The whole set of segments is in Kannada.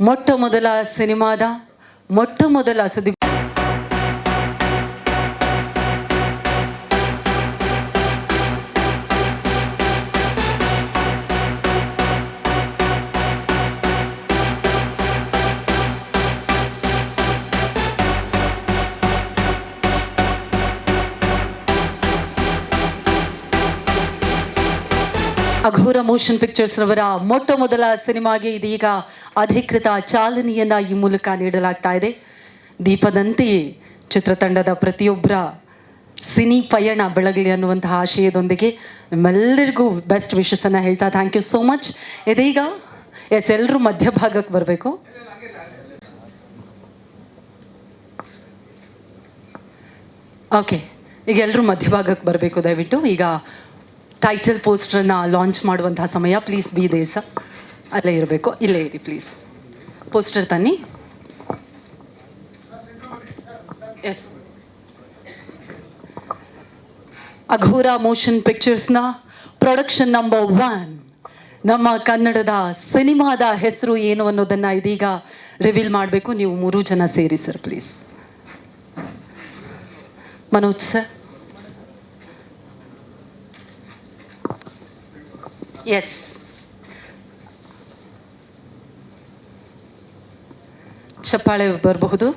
ಮೊಟ್ಟ ಮೊದಲ ಸಿನಿಮಾದ ಮೊಟ್ಟ ಮೊದಲ ಸುದ್ದಿ ಅಘೋರ ಮೋಷನ್ ಪಿಕ್ಚರ್ಸ್ ರವರ ಮೊಟ್ಟ ಮೊದಲ ಸಿನಿಮಾಗೆ ಇದೀಗ ಅಧಿಕೃತ ಚಾಲನೆಯನ್ನ ಈ ಮೂಲಕ ನೀಡಲಾಗ್ತಾ ಇದೆ. ದೀಪದಂತೆಯೇ ಚಿತ್ರತಂಡದ ಪ್ರತಿಯೊಬ್ಬರ ಸಿನಿ ಪಯಣ ಬೆಳಗಲಿ ಅನ್ನುವಂತಹ ಆಶಯದೊಂದಿಗೆ ನಿಮ್ಮೆಲ್ಲರಿಗೂ ಬೆಸ್ಟ್ ವಿಶಸ್ ಅನ್ನ ಹೇಳ್ತಾ ಥ್ಯಾಂಕ್ ಯು ಸೋ ಮಚ್. ಇದೀಗ ಎಲ್ಲರೂ ಮಧ್ಯಭಾಗಕ್ಕೆ ಬರಬೇಕು. ಓಕೆ, ಈಗ ಎಲ್ಲರೂ ಮಧ್ಯಭಾಗಕ್ಕೆ ಬರಬೇಕು ದಯವಿಟ್ಟು. ಈಗ ಟೈಟಲ್ ಪೋಸ್ಟರ್ನ ಲಾಂಚ್ ಮಾಡುವಂತಹ ಸಮಯ. ಪ್ಲೀಸ್ ಬಿ ದೇ ಸರ್, ಅಲ್ಲೇ ಇರಬೇಕು, ಇಲ್ಲೇ ಇರಿ ಪ್ಲೀಸ್. ಪೋಸ್ಟರ್ ತನ್ನಿ. S, Aghora motion ಪಿಕ್ಚರ್ಸ್ನ production number 1 ನಮ್ಮ ಕನ್ನಡದ ಸಿನಿಮಾದ ಹೆಸರು ಏನು ಅನ್ನೋದನ್ನು ಇದೀಗ ರಿವೀಲ್ ಮಾಡಬೇಕು. ನೀವು 3 ಜನ ಸೇರಿ sir please. Manoj sir. Yes, ಚಪ್ಪಾಳೆ ಬರಬಹುದು.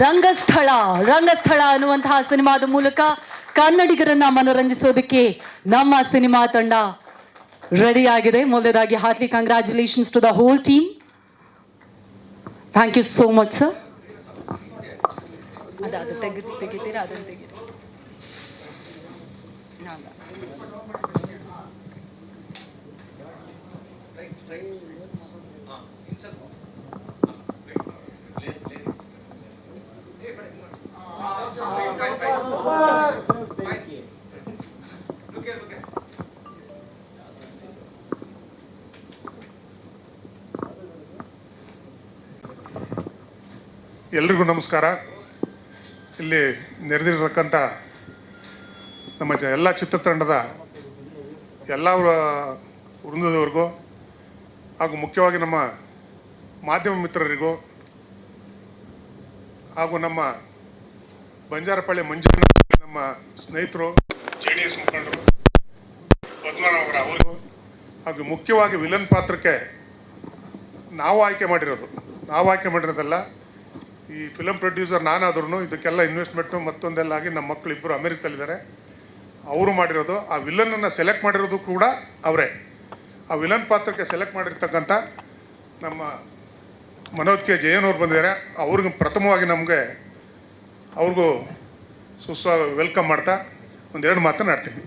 ರಂಗಸ್ಥಳ ಅನ್ನುವಂತಹ ಸಿನಿಮಾದ ಮೂಲಕ ಕನ್ನಡಿಗರನ್ನ ಮನರಂಜಿಸೋದಕ್ಕೆ ನಮ್ಮ ಸಿನಿಮಾ ತಂಡ ರೆಡಿ ಆಗಿದೆ. ಮೊದಲದಾಗಿ heartly congratulations to the whole team. Thank you so much sir. ಅದು ತೆಗಿತೀರಾ? ಅದನ್ನು ತೆಗಿ. ಎಲ್ರಿಗೂ ನಮಸ್ಕಾರ. ಇಲ್ಲಿ ನೆರೆದಿರತಕ್ಕಂಥ ನಮ್ಮ ಎಲ್ಲ ಚಿತ್ರತಂಡದ ಎಲ್ಲ ವೃಂದದವರೆಗೂ ಹಾಗೂ ಮುಖ್ಯವಾಗಿ ನಮ್ಮ ಮಾಧ್ಯಮ ಮಿತ್ರರಿಗೂ ಹಾಗೂ ನಮ್ಮ ಬಂಜಾರಪಳ್ಳಿ ಮಂಜಣ್ಣ ನಮ್ಮ ಸ್ನೇಹಿತರು JDS ಮುಖಂಡರು ಪದ್ಮನಾಭರ ಅವರಿಗೂ ಹಾಗೂ ಮುಖ್ಯವಾಗಿ ವಿಲನ್ ಪಾತ್ರಕ್ಕೆ ನಾವು ಆಯ್ಕೆ ಮಾಡಿರೋದಲ್ಲ, ಈ ಫಿಲಮ್ ಪ್ರೊಡ್ಯೂಸರ್ ನಾನಾದ್ರೂ ಇದಕ್ಕೆಲ್ಲ ಇನ್ವೆಸ್ಟ್ಮೆಂಟು ಮತ್ತೊಂದೆಲ್ಲ ಆಗಿ ನಮ್ಮ ಮಕ್ಕಳು ಇಬ್ಬರು ಅಮೆರಿಕದಲ್ಲಿದ್ದಾರೆ, ಅವರು ಮಾಡಿರೋದು. ಆ ವಿಲನನ್ನು ಸೆಲೆಕ್ಟ್ ಮಾಡಿರೋದು ಕೂಡ ಅವರೇ. ಆ ವಿಲನ್ ಪಾತ್ರಕ್ಕೆ ಸೆಲೆಕ್ಟ್ ಮಾಡಿರ್ತಕ್ಕಂಥ ನಮ್ಮ ಮನೋಜ್ ಕೆ ಜಯನ್ ಅವ್ರು ಬಂದಿದ್ದಾರೆ. ಅವ್ರಿಗೆ ಪ್ರಥಮವಾಗಿ ಅವ್ರಿಗೂ ವೆಲ್ಕಮ್ ಮಾಡ್ತಾ ಒಂದೆರಡು ಮಾತನಾಡ್ತೀನಿ.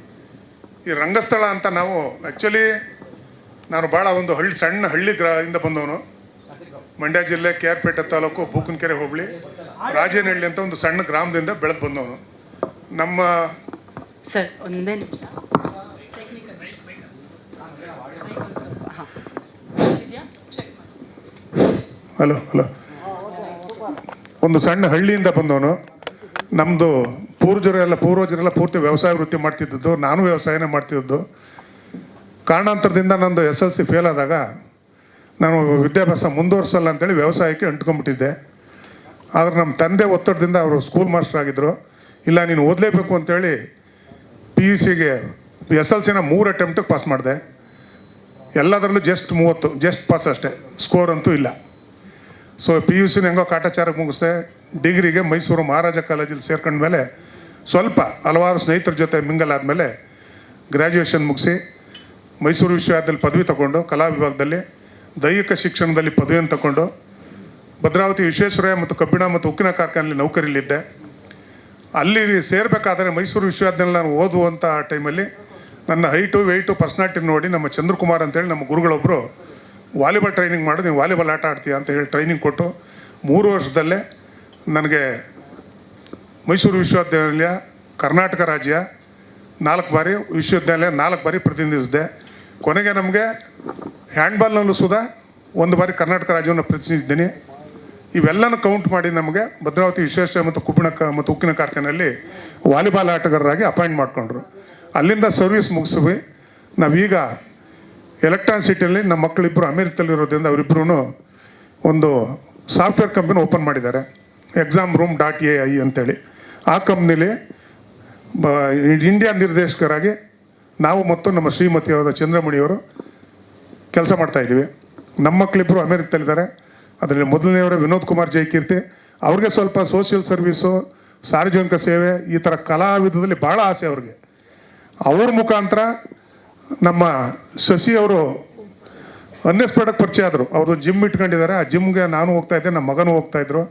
ಈ ರಂಗಸ್ಥಳ ಅಂತ ನಾವು ಆ್ಯಕ್ಚುಲಿ ನಾನು ಭಾಳ ಒಂದು ಸಣ್ಣ ಹಳ್ಳಿ ಇಂದ ಬಂದವನು. ಮಂಡ್ಯ ಜಿಲ್ಲೆ KR ಪೇಟೆ ತಾಲೂಕು ಬೂಕನಕೆರೆ ಹೋಬಳಿ ರಾಜೇನಹಳ್ಳಿ ಅಂತ ಒಂದು ಸಣ್ಣ ಗ್ರಾಮದಿಂದ ಬೆಳೆದು ಬಂದವನು. ನಮ್ಮ ಸರ್ ಒಂದೇ ನಿಮಿಷ. ಹಲೋ ಒಂದು ಸಣ್ಣ ಹಳ್ಳಿಯಿಂದ ಬಂದವನು. ನಮ್ಮದು ಪೂರ್ವಜರೆಲ್ಲ ಪೂರ್ತಿ ವ್ಯವಸಾಯ ವೃತ್ತಿ ಮಾಡ್ತಿದ್ದದ್ದು. ನಾನು ವ್ಯವಸಾಯನೇ ಮಾಡ್ತಿದ್ದು. ಕಾರಣಾಂತರದಿಂದ ನಂದು SLC ಫೇಲ್ ಆದಾಗ ನಾನು ವಿದ್ಯಾಭ್ಯಾಸ ಮುಂದುವರ್ಸಲ್ಲ ಅಂತೇಳಿ ವ್ಯವಸಾಯಕ್ಕೆ ಅಂಟ್ಕೊಂಡ್ಬಿಟ್ಟಿದ್ದೆ. ಆದರೆ ನಮ್ಮ ತಂದೆ ಒತ್ತಡದಿಂದ ಅವರು ಸ್ಕೂಲ್ ಮಾಸ್ಟರ್ ಆಗಿದ್ದರು. ಇಲ್ಲ ನೀನು ಓದಲೇಬೇಕು ಅಂತೇಳಿ PUCಗೆ SLCನ 3 ಅಟೆಂಪ್ಟಿಗೆ ಪಾಸ್ ಮಾಡಿದೆ. ಎಲ್ಲದರಲ್ಲೂ ಜಸ್ಟ್ ಪಾಸ್ ಅಷ್ಟೇ, ಸ್ಕೋರ್ ಅಂತೂ ಇಲ್ಲ. ಸೊ PUCನ ಹೆಂಗೋ ಕಾಟಾಚಾರಕ್ಕೆ ಮುಗಿಸ್ದೆ. ಡಿಗ್ರಿಗೆ ಮೈಸೂರು ಮಹಾರಾಜ ಕಾಲೇಜಲ್ಲಿ ಸೇರ್ಕೊಂಡ್ಮೇಲೆ ಸ್ವಲ್ಪ ಹಲವಾರು ಸ್ನೇಹಿತರ ಜೊತೆ ಮಿಂಗಲ್ ಆದಮೇಲೆ ಗ್ರ್ಯಾಜುಯೇಷನ್ ಮುಗಿಸಿ ಮೈಸೂರು ವಿಶ್ವವಿದ್ಯಾಲಯದಲ್ಲಿ ಪದವಿ ತಗೊಂಡು ಕಲಾ ವಿಭಾಗದಲ್ಲಿ ದೈಹಿಕ ಶಿಕ್ಷಣದಲ್ಲಿ ಪದವಿಯನ್ನು ತಗೊಂಡು ಭದ್ರಾವತಿ ವಿಶ್ವೇಶ್ವರಯ್ಯ ಮತ್ತು ಕಬ್ಬಿಣ ಮತ್ತು ಉಕ್ಕಿನ ಕಾರ್ಖಾನೆಯಲ್ಲಿ ನೌಕರಿಯಲ್ಲಿದ್ದೆ. ಅಲ್ಲಿ ಸೇರಬೇಕಾದ್ರೆ ಮೈಸೂರು ವಿಶ್ವವಿದ್ಯಾಲಯ ನಾನು ಓದುವಂಥ ಟೈಮಲ್ಲಿ ನನ್ನ ಹೈಟು ಪರ್ಸ್ನಾಲಿಟಿ ನೋಡಿ ನಮ್ಮ ಚಂದ್ರಕುಮಾರ್ ಅಂತೇಳಿ ನಮ್ಮ ಗುರುಗಳೊಬ್ಬರು ವಾಲಿಬಾಲ್ ಟ್ರೈನಿಂಗ್ ಮಾಡೋದು, ನೀವು ವಾಲಿಬಾಲ್ ಆಟ ಆಡ್ತೀಯ ಅಂತ ಹೇಳಿ ಟ್ರೈನಿಂಗ್ ಕೊಟ್ಟು 3 ವರ್ಷದಲ್ಲೇ ನನಗೆ ಮೈಸೂರು ವಿಶ್ವವಿದ್ಯಾಲಯ, ಕರ್ನಾಟಕ ರಾಜ್ಯ 4 ಬಾರಿ, ವಿಶ್ವವಿದ್ಯಾಲಯ 4 ಬಾರಿ ಪ್ರತಿನಿಧಿಸಿದೆ. ಕೊನೆಗೆ ನಮಗೆ ಹ್ಯಾಂಡ್ಬಾಲ್ನಲ್ಲೂ ಸುಧಾ 1 ಬಾರಿ ಕರ್ನಾಟಕ ರಾಜ್ಯವನ್ನು ಪ್ರತಿನಿಧಿಸಿದ್ದೀನಿ. ಇವೆಲ್ಲನೂ ಕೌಂಟ್ ಮಾಡಿ ನಮಗೆ ಭದ್ರಾವತಿ ವಿಶ್ವೇಶ್ವರಯ್ಯ ಮತ್ತು ಕಬ್ಬಿಣ ಮತ್ತು ಉಕ್ಕಿನ ಕಾರ್ಖಾನೆಯಲ್ಲಿ ವಾಲಿಬಾಲ್ ಆಟಗಾರರಾಗಿ ಅಪಾಯಿಂಟ್ ಮಾಡಿಕೊಂಡ್ರು. ಅಲ್ಲಿಂದ ಸರ್ವಿಸ್ ಮುಗಿಸಿದ್ವಿ. ನಾವೀಗ ಎಲೆಕ್ಟ್ರಾನಿಕ್ ಸಿಟಿಯಲ್ಲಿ ನಮ್ಮ ಮಕ್ಕಳಿಬ್ಬರು ಅಮೇರಿಕದಲ್ಲಿರೋದ್ರಿಂದ ಅವರಿಬ್ಬರೂ ಒಂದು ಸಾಫ್ಟ್ವೇರ್ ಕಂಪನಿ ಓಪನ್ ಮಾಡಿದ್ದಾರೆ, examroom.ai ಅಂತೇಳಿ. ಆ ಕಂಪ್ನಿಲಿ ಇಂಡಿಯಾ ನಿರ್ದೇಶಕರಾಗಿ ನಾವು ಮತ್ತು ನಮ್ಮ ಶ್ರೀಮತಿಯಾದ ಚಂದ್ರಮಣಿಯವರು ಕೆಲಸ ಮಾಡ್ತಾಯಿದ್ದೀವಿ. ನಮ್ಮ ಮಕ್ಕಳಿಬ್ಬರು ಅಮೇರಿಕದಲ್ಲಿದ್ದಾರೆ. ಅದರಲ್ಲಿ ಮೊದಲನೆಯವರೇ ವಿನೋದ್ ಕುಮಾರ್ ಜೈಕೀರ್ತಿ. ಅವ್ರಿಗೆ ಸ್ವಲ್ಪ ಸೋಷಿಯಲ್ ಸರ್ವೀಸು, ಸಾರ್ವಜನಿಕ ಸೇವೆ, ಈ ಥರ ಕಲಾವಿದದಲ್ಲಿ ಭಾಳ ಆಸೆ ಅವ್ರಿಗೆ. ಅವ್ರ ಮುಖಾಂತರ ನಮ್ಮ ಶಶಿ ಅವರು ಅನ್ಎಕ್ಸ್ಪೆಕ್ಟಾಗಿ ಪರಿಚಯ ಆದರು. ಅವ್ರದ್ದು ಜಿಮ್ ಇಟ್ಕೊಂಡಿದ್ದಾರೆ. ಆ ಜಿಮ್ಗೆ ನಾನು ಹೋಗ್ತಾಯಿದ್ದೆ, ನಮ್ಮ ಮಗನೂ ಹೋಗ್ತಾಯಿದ್ರು.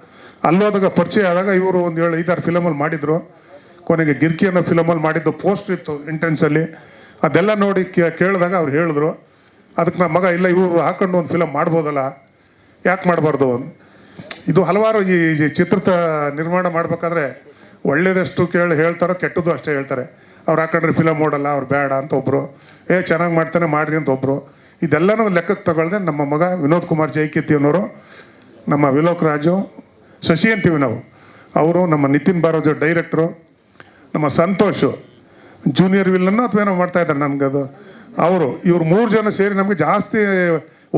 ಅಲ್ಲೋದಾಗ ಪರಿಚಯ ಆದಾಗ ಇವರು ಒಂದು 7-5-6 ಫಿಲಮಲ್ಲಿ ಮಾಡಿದರು. ಕೊನೆಗೆ ಗಿರ್ಕಿ ಅನ್ನೋ ಫಿಲಮಲ್ಲಿ ಮಾಡಿದ್ದು ಪೋಸ್ಟ್ರ್ ಇತ್ತು ಎಂಟ್ರೆನ್ಸಲ್ಲಿ. ಅದೆಲ್ಲ ನೋಡಿ ಕೇಳಿದಾಗ ಅವ್ರು ಹೇಳಿದ್ರು, ಅದಕ್ಕೆ ನಮ್ಮ ಮಗ ಇಲ್ಲ ಇವರು ಹಾಕೊಂಡು ಒಂದು ಫಿಲಮ್ ಮಾಡ್ಬೋದಲ್ಲ, ಯಾಕೆ ಮಾಡಬಾರ್ದು. ಇದು ಹಲವಾರು ಈ ಚಿತ್ರದ ನಿರ್ಮಾಣ ಮಾಡಬೇಕಾದ್ರೆ ಒಳ್ಳೇದಷ್ಟು ಹೇಳ್ತಾರೋ ಕೆಟ್ಟದ್ದು ಅಷ್ಟೇ ಹೇಳ್ತಾರೆ. ಅವ್ರು ಹಾಕೊಂಡ್ರೆ ಫಿಲಮ್ ಓಡಲ್ಲ, ಅವ್ರು ಬೇಡ ಅಂತ ಒಬ್ಬರು, ಚೆನ್ನಾಗಿ ಮಾಡ್ತಾನೆ ಮಾಡಿರಿ ಅಂತ ಒಬ್ಬರು. ಇದೆಲ್ಲನೂ ಲೆಕ್ಕಕ್ಕೆ ತಗೊಳ್ದೆ ನಮ್ಮ ಮಗ ವಿನೋದ್ ಕುಮಾರ್ ಜೈಕೀರ್ತಿ ಅನ್ನೋರು, ನಮ್ಮ ವಿಲೋಕ್ ರಾಜು, ಶಶಿ ಅಂತೀವಿ ನಾವು, ಅವರು, ನಮ್ಮ ನಿತಿನ್ ಬಾರೋಜು ಡೈರೆಕ್ಟ್ರು, ನಮ್ಮ ಸಂತೋಷು ಜೂನಿಯರ್ ವಿಲ್ಲನ್ನು ಅಥವಾ ಏನೋ ಮಾಡ್ತಾಯಿದ್ದಾರೆ ನನಗದು, ಅವರು, ಇವ್ರು 3 ಜನ ಸೇರಿ ನಮಗೆ ಜಾಸ್ತಿ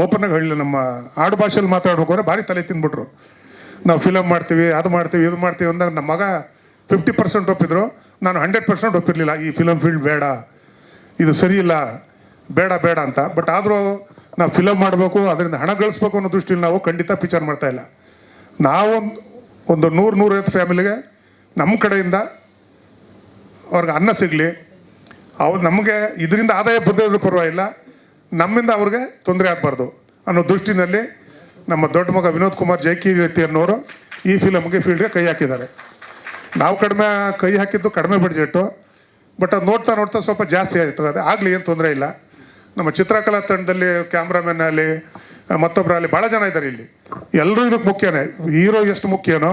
ಓಪನಾಗಿ ಹೇಳಲಿ. ನಮ್ಮ ಆಡು ಭಾಷೆಯಲ್ಲಿ ಮಾತಾಡ್ಬೇಕು ಅಂದರೆ ಭಾರಿ ತಲೆ ತಿಂದ್ಬಿಟ್ರು. ನಾವು ಫಿಲಮ್ ಮಾಡ್ತೀವಿ, ಅದು ಮಾಡ್ತೀವಿ, ಇದು ಮಾಡ್ತೀವಿ ಅಂದಾಗ ನಮ್ಮ ಮಗ 50% ಒಪ್ಪಿದ್ರು, ನಾನು 100% ಒಪ್ಪಿರಲಿಲ್ಲ. ಈ ಫಿಲಮ್ ಫೀಲ್ಡ್ ಬೇಡ, ಇದು ಸರಿ ಇಲ್ಲ, ಬೇಡ ಬೇಡ ಅಂತ. ಬಟ್ ಆದರೂ ನಾವು ಫಿಲಮ್ ಮಾಡಬೇಕು, ಅದರಿಂದ ಹಣ ಗಳಿಸ್ಬೇಕು ಅನ್ನೋ ದೃಷ್ಟಿಯಲ್ಲಿ ನಾವು ಖಂಡಿತ ಪಿಕ್ಚರ್ ಮಾಡ್ತಾಯಿಲ್ಲ. ನಾವು ಒಂದು 100-150 ಫ್ಯಾಮಿಲಿಗೆ ನಮ್ಮ ಕಡೆಯಿಂದ ಅವ್ರಿಗೆ ಅನ್ನ ಸಿಗಲಿ, ಅವ್ರು ನಮಗೆ ಇದರಿಂದ ಆದಾಯ ಬರದಿದ್ರೂ ಪರವಾಗಿಲ್ಲ, ನಮ್ಮಿಂದ ಅವ್ರಿಗೆ ತೊಂದರೆ ಆಗಬಾರ್ದು ಅನ್ನೋ ದೃಷ್ಟಿನಲ್ಲಿ ನಮ್ಮ ದೊಡ್ಡ ಮಗ ವಿನೋದ್ ಕುಮಾರ್ ಜೈಕೀರ್ತಿ ಅನ್ನೋರು ಈ ಫಿಲಮ್ಗೆ ಫೀಲ್ಡ್ಗೆ ಕೈ ಹಾಕಿದ್ದಾರೆ. ನಾವು ಕೈ ಹಾಕಿದ್ದು ಕಡಿಮೆ ಬಡ್ಜೆಟ್ಟು, ಬಟ್ ಅದು ನೋಡ್ತಾ ನೋಡ್ತಾ ಸ್ವಲ್ಪ ಜಾಸ್ತಿ ಆಯ್ತದೆ. ಅದು ಆಗಲಿ, ಏನು ತೊಂದರೆ ಇಲ್ಲ. ನಮ್ಮ ಚಿತ್ರಕಲಾ ತಂಡದಲ್ಲಿ ಕ್ಯಾಮ್ರಾಮನ್ ಆಗಲಿ ಮತ್ತೊಬ್ಬರಲ್ಲಿ ಭಾಳ ಜನ ಇದ್ದಾರೆ ಇಲ್ಲಿ. ಎಲ್ಲರೂ ಇದಕ್ಕೆ ಮುಖ್ಯನೇ. ಹೀರೋ ಎಷ್ಟು ಮುಖ್ಯನೋ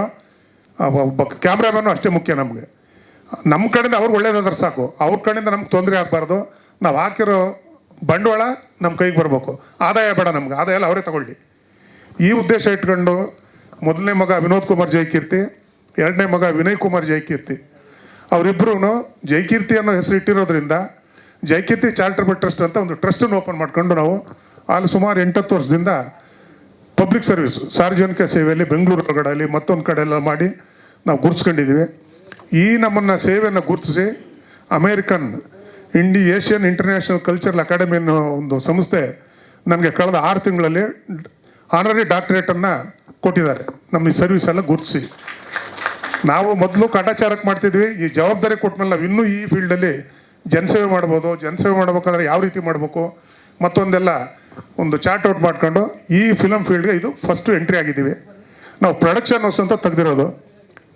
ಒಬ್ಬ ಕ್ಯಾಮ್ರಾಮನ್ನು ಅಷ್ಟೇ ಮುಖ್ಯ ನಮಗೆ. ನಮ್ಮ ಕಡೆಯಿಂದ ಅವ್ರಿಗೆ ಒಳ್ಳೇದಾದ್ರೆ ಸಾಕು, ಅವ್ರ ಕಡೆಯಿಂದ ನಮ್ಗೆ ತೊಂದರೆ ಆಗಬಾರ್ದು. ನಾವು ಹಾಕಿರೋ ಬಂಡವಾಳ ನಮ್ಮ ಕೈಗೆ ಬರಬೇಕು, ಆದಾಯ ಬೇಡ ನಮ್ಗೆ, ಆದಾಯ ಎಲ್ಲ ಅವರೇ ತಗೊಳ್ಳಿ. ಈ ಉದ್ದೇಶ ಇಟ್ಕೊಂಡು ಮೊದಲನೇ ಮಗ ವಿನೋದ್ ಕುಮಾರ್ ಜೈಕೀರ್ತಿ, ಎರಡನೇ ಮಗ ವಿನಯ್ ಕುಮಾರ್ ಜೈಕೀರ್ತಿ, ಅವರಿಬ್ಬರೂ ಜೈಕೀರ್ತಿ ಅನ್ನೋ ಹೆಸರು ಇಟ್ಟಿರೋದ್ರಿಂದ ಜೈಕೀರ್ತಿ ಚಾರಿಟಬಲ್ ಟ್ರಸ್ಟ್ ಅಂತ ಒಂದು ಟ್ರಸ್ಟನ್ನು ಓಪನ್ ಮಾಡ್ಕೊಂಡು ನಾವು ಅಲ್ಲಿ ಸುಮಾರು 8-10 ವರ್ಷದಿಂದ ಪಬ್ಲಿಕ್ ಸರ್ವಿಸು, ಸಾರ್ವಜನಿಕ ಸೇವೆಯಲ್ಲಿ ಬೆಂಗಳೂರು ಒಳಗಡೆಯಲ್ಲಿ ಮತ್ತೊಂದು ಕಡೆ ಎಲ್ಲ ಮಾಡಿ ನಾವು ಗುರುತಿಸ್ಕೊಂಡಿದ್ದೀವಿ. ಈ ನಮ್ಮನ್ನು ಸೇವೆಯನ್ನು ಗುರುತಿಸಿ American Asian international cultural academy ಅನ್ನೋ ಒಂದು ಸಂಸ್ಥೆ ನನಗೆ ಕಳೆದ 6 ತಿಂಗಳಲ್ಲಿ ಆನರರಿ ಡಾಕ್ಟರೇಟನ್ನು ಕೊಟ್ಟಿದ್ದಾರೆ. ನಮ್ಮ ಈ ಸರ್ವಿಸ್ ಎಲ್ಲ ಗುರುತಿಸಿ. ನಾವು ಮೊದಲು ಕಾಟಾಚಾರಕ್ಕೆ ಮಾಡ್ತಿದ್ವಿ, ಈ ಜವಾಬ್ದಾರಿ ಕೊಟ್ಟಮೇಲೆ ನಾವು ಇನ್ನೂ ಈ ಫೀಲ್ಡಲ್ಲಿ ಜನಸೇವೆ ಮಾಡ್ಬೋದು. ಜನಸೇವೆ ಮಾಡ್ಬೇಕಾದ್ರೆ ಯಾವ ರೀತಿ ಮಾಡಬೇಕು ಮತ್ತೊಂದೆಲ್ಲ ಒಂದು ಚಾರ್ಟ್ ಔಟ್ ಮಾಡ್ಕೊಂಡು ಈ ಫಿಲಮ್ ಫೀಲ್ಡ್ಗೆ ಇದು ಫಸ್ಟು ಎಂಟ್ರಿ ಆಗಿದ್ದೀವಿ. ನಾವು ಪ್ರೊಡಕ್ಷನ್ ಹೌಸ್ ಅಂತ ತೆಗೆದಿರೋದು.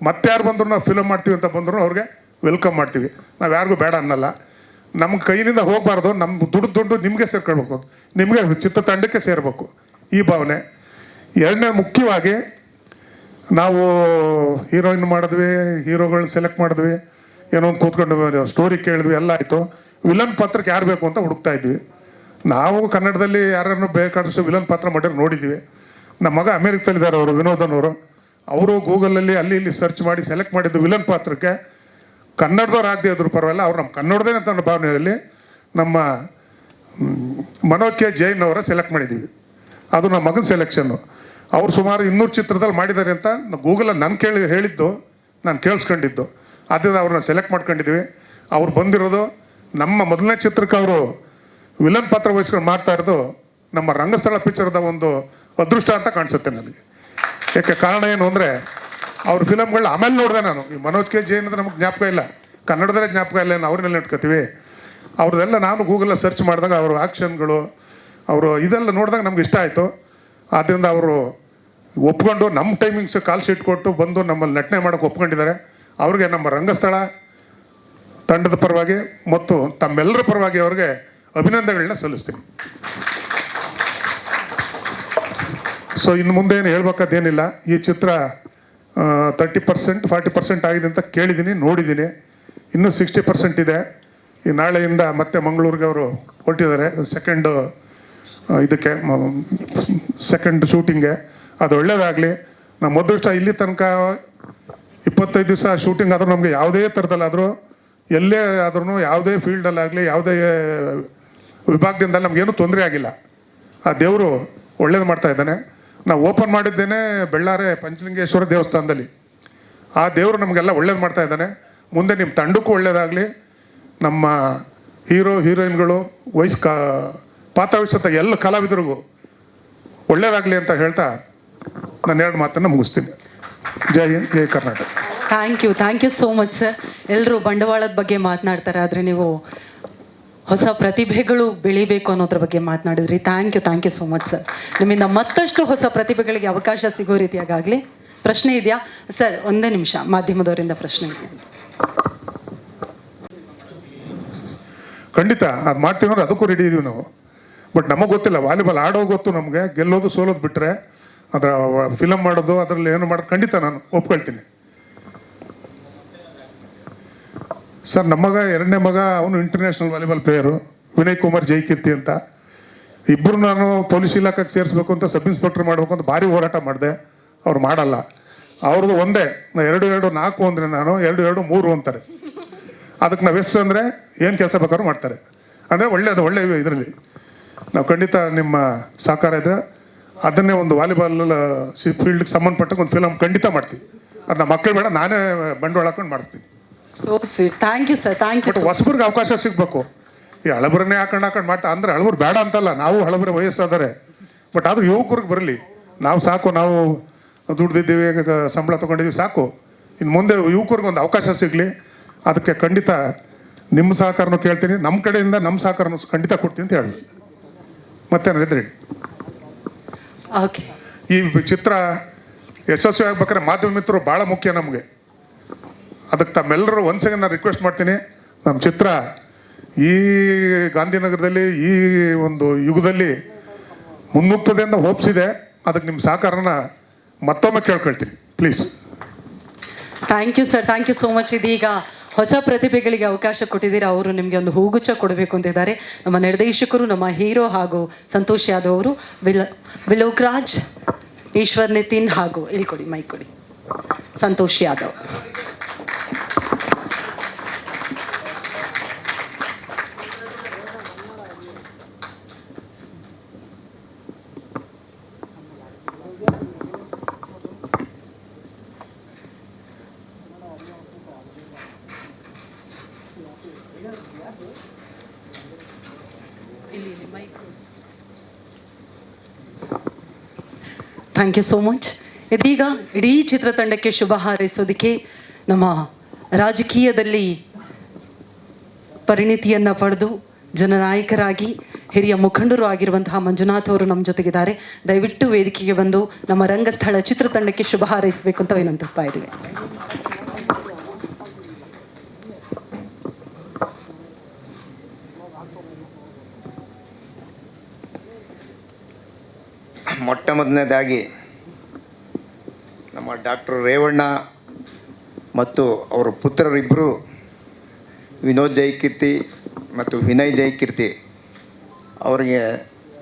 ಮತ್ತೆ ಯಾರು ಬಂದರೂ ನಾವು ಫಿಲಮ್ ಮಾಡ್ತೀವಿ ಅಂತ ಬಂದರೂ ಅವ್ರಿಗೆ ವೆಲ್ಕಮ್ ಮಾಡ್ತೀವಿ. ನಾವು ಯಾರಿಗೂ ಬೇಡ ಅನ್ನಲ್ಲ. ನಮ್ಮ ಕೈಯಿಂದ ಹೋಗಬಾರ್ದು, ನಮ್ಮ ದುಡ್ಡು ನಿಮಗೆ ಸೇರ್ಕೊಳ್ಬೇಕು, ನಿಮಗೆ ಚಿತ್ರತಂಡಕ್ಕೆ ಸೇರಬೇಕು, ಈ ಭಾವನೆ. ಎರಡನೇ ಮುಖ್ಯವಾಗಿ ನಾವು ಹೀರೋಯಿನ್ ಮಾಡಿದ್ವಿ, ಹೀರೋಗಳನ್ನ ಸೆಲೆಕ್ಟ್ ಮಾಡಿದ್ವಿ, ಏನೋ ಒಂದು ಕೂತ್ಕೊಂಡು ಸ್ಟೋರಿ ಕೇಳಿದ್ವಿ, ಎಲ್ಲ ಆಯಿತು. ವಿಲನ್ ಪಾತ್ರಕ್ಕೆ ಯಾರು ಬೇಕು ಅಂತ ಹುಡುಕ್ತಾ ಇದ್ವಿ. ನಾವು ಕನ್ನಡದಲ್ಲಿ ಯಾರನ್ನು ಬೇಕಾದಷ್ಟು ವಿಲನ್ ಪಾತ್ರ ಮಾಡಿರೋ ನೋಡಿದ್ದೀವಿ. ನಮ್ಮ ಮಗ ಅಮೇರಿಕದಲ್ಲಿದ್ದಾರೆ, ಅವರು ವಿನೋದನವರು. ಅವರು ಗೂಗಲಲ್ಲಿ ಅಲ್ಲಿ ಇಲ್ಲಿ ಸರ್ಚ್ ಮಾಡಿ ಸೆಲೆಕ್ಟ್ ಮಾಡಿದ್ದು ವಿಲನ್ ಪಾತ್ರಕ್ಕೆ ಕನ್ನಡದವ್ರು ಆಗದೆ ಇದ್ರು ಪರವಾಗಿಲ್ಲ, ಅವ್ರು ನಮ್ಮ ಕನ್ನಡದೇ ಅಂತ ಅನ್ನೋ ಭಾವನೆಯಲ್ಲಿ ನಮ್ಮ ಮನೋಜ್ ಕೆ ಜೈನ್ ಅವರ ಸೆಲೆಕ್ಟ್ ಮಾಡಿದ್ದೀವಿ. ಅದು ನಮ್ಮ ಮಗನ ಸೆಲೆಕ್ಷನ್ನು. ಅವ್ರು ಸುಮಾರು 200 ಚಿತ್ರದಲ್ಲಿ ಮಾಡಿದ್ದಾರೆ ಅಂತ ಗೂಗಲಲ್ಲಿ ನಾನು ಹೇಳಿದ್ದು, ನಾನು ಕೇಳಿಸ್ಕೊಂಡಿದ್ದು. ಆದ್ದರಿಂದ ಅವ್ರನ್ನ ಸೆಲೆಕ್ಟ್ ಮಾಡ್ಕೊಂಡಿದ್ದೀವಿ. ಅವ್ರು ಬಂದಿರೋದು ನಮ್ಮ ಮೊದಲನೇ ಚಿತ್ರಕ್ಕೆ ಅವರು ವಿಲನ್ ಪಾತ್ರ ವಹಿಸ್ಕೊಂಡು ಮಾಡ್ತಾ ಇರೋದು ನಮ್ಮ ರಂಗಸ್ಥಳ ಪಿಕ್ಚರ್ದ ಒಂದು ಅದೃಷ್ಟ ಅಂತ ಕಾಣಿಸುತ್ತೆ ನನಗೆ. ಯಾಕೆ ಕಾರಣ ಏನು ಅಂದರೆ ಅವ್ರ ಫಿಲಮ್ಗಳನ್ನ ಆಮೇಲೆ ನೋಡಿದೆ ನಾನು. ಈ ಮನೋಜ್ ಕೆ ಜೈನ್ ಅಂದರೆ ನಮಗೆ ಜ್ಞಾಪಕ ಇಲ್ಲ, ಕನ್ನಡದಲ್ಲೇ ಜ್ಞಾಪಕ ಇಲ್ಲ, ಅವ್ರನ್ನೆಲ್ಲ ಇಟ್ಕೋತೀವಿ. ಅವ್ರದ್ದೆಲ್ಲ ನಾನು ಗೂಗಲಲ್ಲಿ ಸರ್ಚ್ ಮಾಡಿದಾಗ ಅವ್ರ ಆ್ಯಕ್ಷನ್ಗಳು, ಅವರು ಇದೆಲ್ಲ ನೋಡಿದಾಗ ನಮ್ಗೆ ಇಷ್ಟ ಆಯಿತು. ಆದ್ದರಿಂದ ಅವರು ಒಪ್ಕೊಂಡು ನಮ್ಮ ಟೈಮಿಂಗ್ಸ್ ಕಾಲ್ ಶೀಟ್ ಕೊಟ್ಟು ಬಂದು ನಮ್ಮಲ್ಲಿ ನಟನೆ ಮಾಡೋಕ್ಕೆ ಒಪ್ಕೊಂಡಿದ್ದಾರೆ. ಅವ್ರಿಗೆ ನಮ್ಮ ರಂಗಸ್ಥಳ ತಂಡದ ಪರವಾಗಿ ಮತ್ತು ತಮ್ಮೆಲ್ಲರ ಪರವಾಗಿ ಅವ್ರಿಗೆ ಅಭಿನಂದನೆಗಳನ್ನ ಸಲ್ಲಿಸ್ತೀನಿ. ಸೊ ಇನ್ನು ಮುಂದೆ ಏನು ಹೇಳ್ಬೇಕಾದೇನಿಲ್ಲ. ಈ ಚಿತ್ರ 30% 40% ಆಗಿದೆ ಅಂತ ಕೇಳಿದ್ದೀನಿ, ನೋಡಿದ್ದೀನಿ. ಇನ್ನೂ 60% ಇದೆ. ಈ ನಾಳೆಯಿಂದ ಮತ್ತೆ ಮಂಗಳೂರಿಗೆ ಅವರು ಹೊರಟಿದ್ದಾರೆ ಸೆಕೆಂಡ್ ಶೂಟಿಂಗ್ಗೆ. ಅದು ಒಳ್ಳೇದಾಗಲಿ. ನಮ್ಮ ಅದೃಷ್ಟ ಇಲ್ಲಿ ತನಕ 25 ದಿವಸ ಶೂಟಿಂಗ್ ಆದರೂ ನಮಗೆ ಯಾವುದೇ ಥರದಲ್ಲಾದರೂ ಎಲ್ಲೇ ಆದ್ರೂ ಯಾವುದೇ ಫೀಲ್ಡಲ್ಲಾಗಲಿ ಯಾವುದೇ ವಿಭಾಗದಿಂದ ನಮಗೇನು ತೊಂದರೆ ಆಗಿಲ್ಲ. ಆ ದೇವರು ಒಳ್ಳೇದು ಮಾಡ್ತಾ ಇದ್ದಾನೆ. ನಾವು ಓಪನ್ ಮಾಡಿದ್ದೇನೆ ಬೆಳ್ಳಾರೆ ಪಂಚಲಿಂಗೇಶ್ವರ ದೇವಸ್ಥಾನದಲ್ಲಿ. ಆ ದೇವರು ನಮಗೆಲ್ಲ ಒಳ್ಳೇದು ಮಾಡ್ತಾ ಇದ್ದಾನೆ. ಮುಂದೆ ನಿಮ್ಮ ತಂಡಕ್ಕೂ ಒಳ್ಳೇದಾಗಲಿ, ನಮ್ಮ ಹೀರೋ ಹೀರೋಯಿನ್ಗಳು ಪಾತ್ರವಹಿಸತ್ತ ಎಲ್ಲ ಕಲಾವಿದರಿಗೂ ಒಳ್ಳೇದಾಗಲಿ ಅಂತ ಹೇಳ್ತಾ ನಾನು 2 ಮಾತನ್ನು ಮುಗಿಸ್ತೀನಿ. ಜೈ ಹಿಂದ್, ಜೈ Karnataka. Thank you so much sir. ಎಲ್ಲರೂ ಬಂಡವಾಳದ ಬಗ್ಗೆ ಮಾತನಾಡ್ತಾರೆ, ಆದರೆ ನೀವು ಹೊಸ ಪ್ರತಿಭೆಗಳು ಬೆಳಿಬೇಕು ಅನ್ನೋದ್ರ ಬಗ್ಗೆ ಮಾತನಾಡಿದ್ರಿ. Thank you so much sir. ನಿಮ್ಮಿಂದ ಮತ್ತಷ್ಟು ಹೊಸ ಪ್ರತಿಭೆಗಳಿಗೆ ಅವಕಾಶ ಸಿಗೋ ರೀತಿಯಾಗಲಿ. ಪ್ರಶ್ನೆ ಇದೆಯಾ ಸರ್? ಒಂದೇ ನಿಮಿಷ, ಮಾಧ್ಯಮದವರಿಂದ ಪ್ರಶ್ನೆ ಇದೆ. ಖಂಡಿತ ಅದು ಮಾಡ್ತೀವಿ ಅಂದ್ರೆ ಅದಕ್ಕೂ ರೆಡಿ ಇದೀವಿ ನಾವು. ಬಟ್ ನಮಗೆ ಗೊತ್ತಿಲ್ಲ, ವಾಲಿಬಾಲ್ ಆಡೋದು ಗೊತ್ತು ನಮಗೆ, ಗೆಲ್ಲೋದು ಸೋಲೋದು ಬಿಟ್ಟರೆ ಅದರ ಫಿಲಮ್ ಮಾಡೋದು ಅದರಲ್ಲಿ ಏನು ಮಾಡೋದು ಖಂಡಿತ ನಾನು ಒಪ್ಕೊಳ್ತೀನಿ. ಸರ್, ನಮ್ಮ ಮಗ 2ನೇ ಮಗ ಅವನು international volleyball player, Vinay Kumar Jaikeerthi ಅಂತ. ಇಬ್ಬರು ನಾನು ಪೊಲೀಸ್ ಇಲಾಖೆಗೆ ಸೇರಿಸ್ಬೇಕು ಅಂತ, ಸಬ್ ಇನ್ಸ್ಪೆಕ್ಟರ್ ಮಾಡಬೇಕು ಅಂತ ಭಾರಿ ಹೋರಾಟ ಮಾಡಿದೆ. ಅವ್ರು ಮಾಡಲ್ಲ. ಅವ್ರದ್ದು ಒಂದೇ 2-2 4 ಅಂದರೆ ನಾನು 2-2 3 ಅಂತಾರೆ. ಅದಕ್ಕೆ ನಾವು ಎಷ್ಟು ಅಂದರೆ ಏನು ಕೆಲಸ ಬೇಕಾದ್ರೂ ಮಾಡ್ತಾರೆ. ಅಂದರೆ ಒಳ್ಳೆ ಇದರಲ್ಲಿ ನಾವು ಖಂಡಿತ ನಿಮ್ಮ ಸಹಕಾರ ಇದ್ದರೆ ಅದನ್ನೇ ಒಂದು ವಾಲಿಬಾಲ್ ಫೀಲ್ಡ್ಗೆ ಸಂಬಂಧಪಟ್ಟ ಒಂದು ಫಿಲಮ್ ಖಂಡಿತ ಮಾಡ್ತೀವಿ. ಅದನ್ನ ಮಕ್ಕಳು ಬೇಡ, ನಾನೇ ಬಂಡವಾಳ ಹಾಕೊಂಡು ಮಾಡಿಸ್ತೀನಿ. So sweet. Thank you sir. But ಹೊಸಬ್ರಿಗೆ ಅವಕಾಶ ಸಿಗಬೇಕು. ಈ ಹಳಬರನ್ನೇ ಹಾಕೊಂಡು ಮಾಡ್ತಾ ಅಂದರೆ ಹಳಬರು ಬೇಡ ಅಂತಲ್ಲ, ನಾವು ಹಳಬರ ವಯಸ್ಸಾದರೆ. ಬಟ್ ಆದರೂ ಯುವಕರಿಗೆ ಬರಲಿ. ನಾವು ಸಾಕು, ನಾವು ದುಡ್ದಿದ್ದೀವಿ, ಸಂಬಳ ತೊಗೊಂಡಿದ್ದೀವಿ, ಸಾಕು. ಇನ್ನು ಮುಂದೆ ಯುವಕರಿಗೆ ಒಂದು ಅವಕಾಶ ಸಿಗಲಿ. ಅದಕ್ಕೆ ಖಂಡಿತ ನಿಮ್ಮ ಸಹಕಾರನೂ ಕೇಳ್ತೀನಿ, ನಮ್ಮ ಕಡೆಯಿಂದ ನಮ್ಮ ಸಹಕಾರನೂ ಖಂಡಿತ ಕೊಡ್ತೀನಿ ಅಂತ ಹೇಳಿ ಮತ್ತೇನಿದ್ರಿ. ಓಕೆ, ಈ ಚಿತ್ರ ಯಶಸ್ವಿ ಆಗ್ಬೇಕಾದ್ರೆ ಮಾಧ್ಯಮ ಮಿತ್ರರು ಭಾಳ ಮುಖ್ಯ ನಮಗೆ. ಅದಕ್ಕೆ ತಮ್ಮೆಲ್ಲರೂ ಒಂದು ಸೆಕೆಂಡ್ ನಾನು ರಿಕ್ವೆಸ್ಟ್ ಮಾಡ್ತೀನಿ. ನಮ್ಮ ಚಿತ್ರ ಈ ಗಾಂಧಿನಗರದಲ್ಲಿ ಈ ಒಂದು ಯುಗದಲ್ಲಿ ಮುನ್ನುಗ್ತದೆ ಅಂತ ಹೋಪ್ಸಿದೆ. ಅದಕ್ಕೆ ನಿಮ್ಮ ಸಹಕಾರನ ಮತ್ತೊಮ್ಮೆ ಕೇಳ್ಕೊಳ್ತೀನಿ please. Thank you sir. Thank you so much. ಇದೀಗ ಹೊಸ ಪ್ರತಿಭೆಗಳಿಗೆ ಅವಕಾಶ ಕೊಟ್ಟಿದ್ದೀರಾ. ಅವರು ನಿಮಗೆ ಒಂದು ಹೂಗುಚ್ಛ ಕೊಡಬೇಕು ಅಂತಿದ್ದಾರೆ. ನಮ್ಮ ನಿರ್ದೇಶಕರು, ನಮ್ಮ ಹೀರೋ ಹಾಗೂ ಸಂತೋಷ್ ಯಾದವ್ ಅವರು, ವಿಲೋಕ್ ರಾಜ್, ಈಶ್ವರ್ ನಿತಿನ್ ಹಾಗೂ ಇಲ್ಲಿ ಕೊಡಿ, ಮೈಕ್ ಕೊಡಿ, Santosh Yadav. Thank you so much. ಇದೀಗ ಇಡೀ ಚಿತ್ರತಂಡಕ್ಕೆ ಶುಭ ಹಾರೈಸೋದಕ್ಕೆ ನಮ್ಮ ರಾಜಕೀಯದಲ್ಲಿ ಪರಿಣಿತಿಯನ್ನು ಪಡೆದು ಜನನಾಯಕರಾಗಿ ಹಿರಿಯ ಮುಖಂಡರು ಆಗಿರುವಂತಹ ಮಂಜುನಾಥ್ ಅವರು ನಮ್ಮ ಜೊತೆಗಿದ್ದಾರೆ. ದಯವಿಟ್ಟು ವೇದಿಕೆಗೆ ಬಂದು ನಮ್ಮ ರಂಗಸ್ಥಳ ಚಿತ್ರತಂಡಕ್ಕೆ ಶುಭ ಹಾರೈಸಬೇಕು ಅಂತ ವಿನಂತಿಸ್ತಾ ಇದ್ದೀವಿ. ಮೊಟ್ಟ ಮೊದಲನೇದಾಗಿ ನಮ್ಮ ಡಾಕ್ಟರ್ ರೇವಣ್ಣ ಮತ್ತು ಅವರ ಪುತ್ರರಿಬ್ಬರು ವಿನೋದ್ ಜೈಕೀರ್ತಿ ಮತ್ತು ವಿನಯ್ ಜೈಕೀರ್ತಿ ಅವರಿಗೆ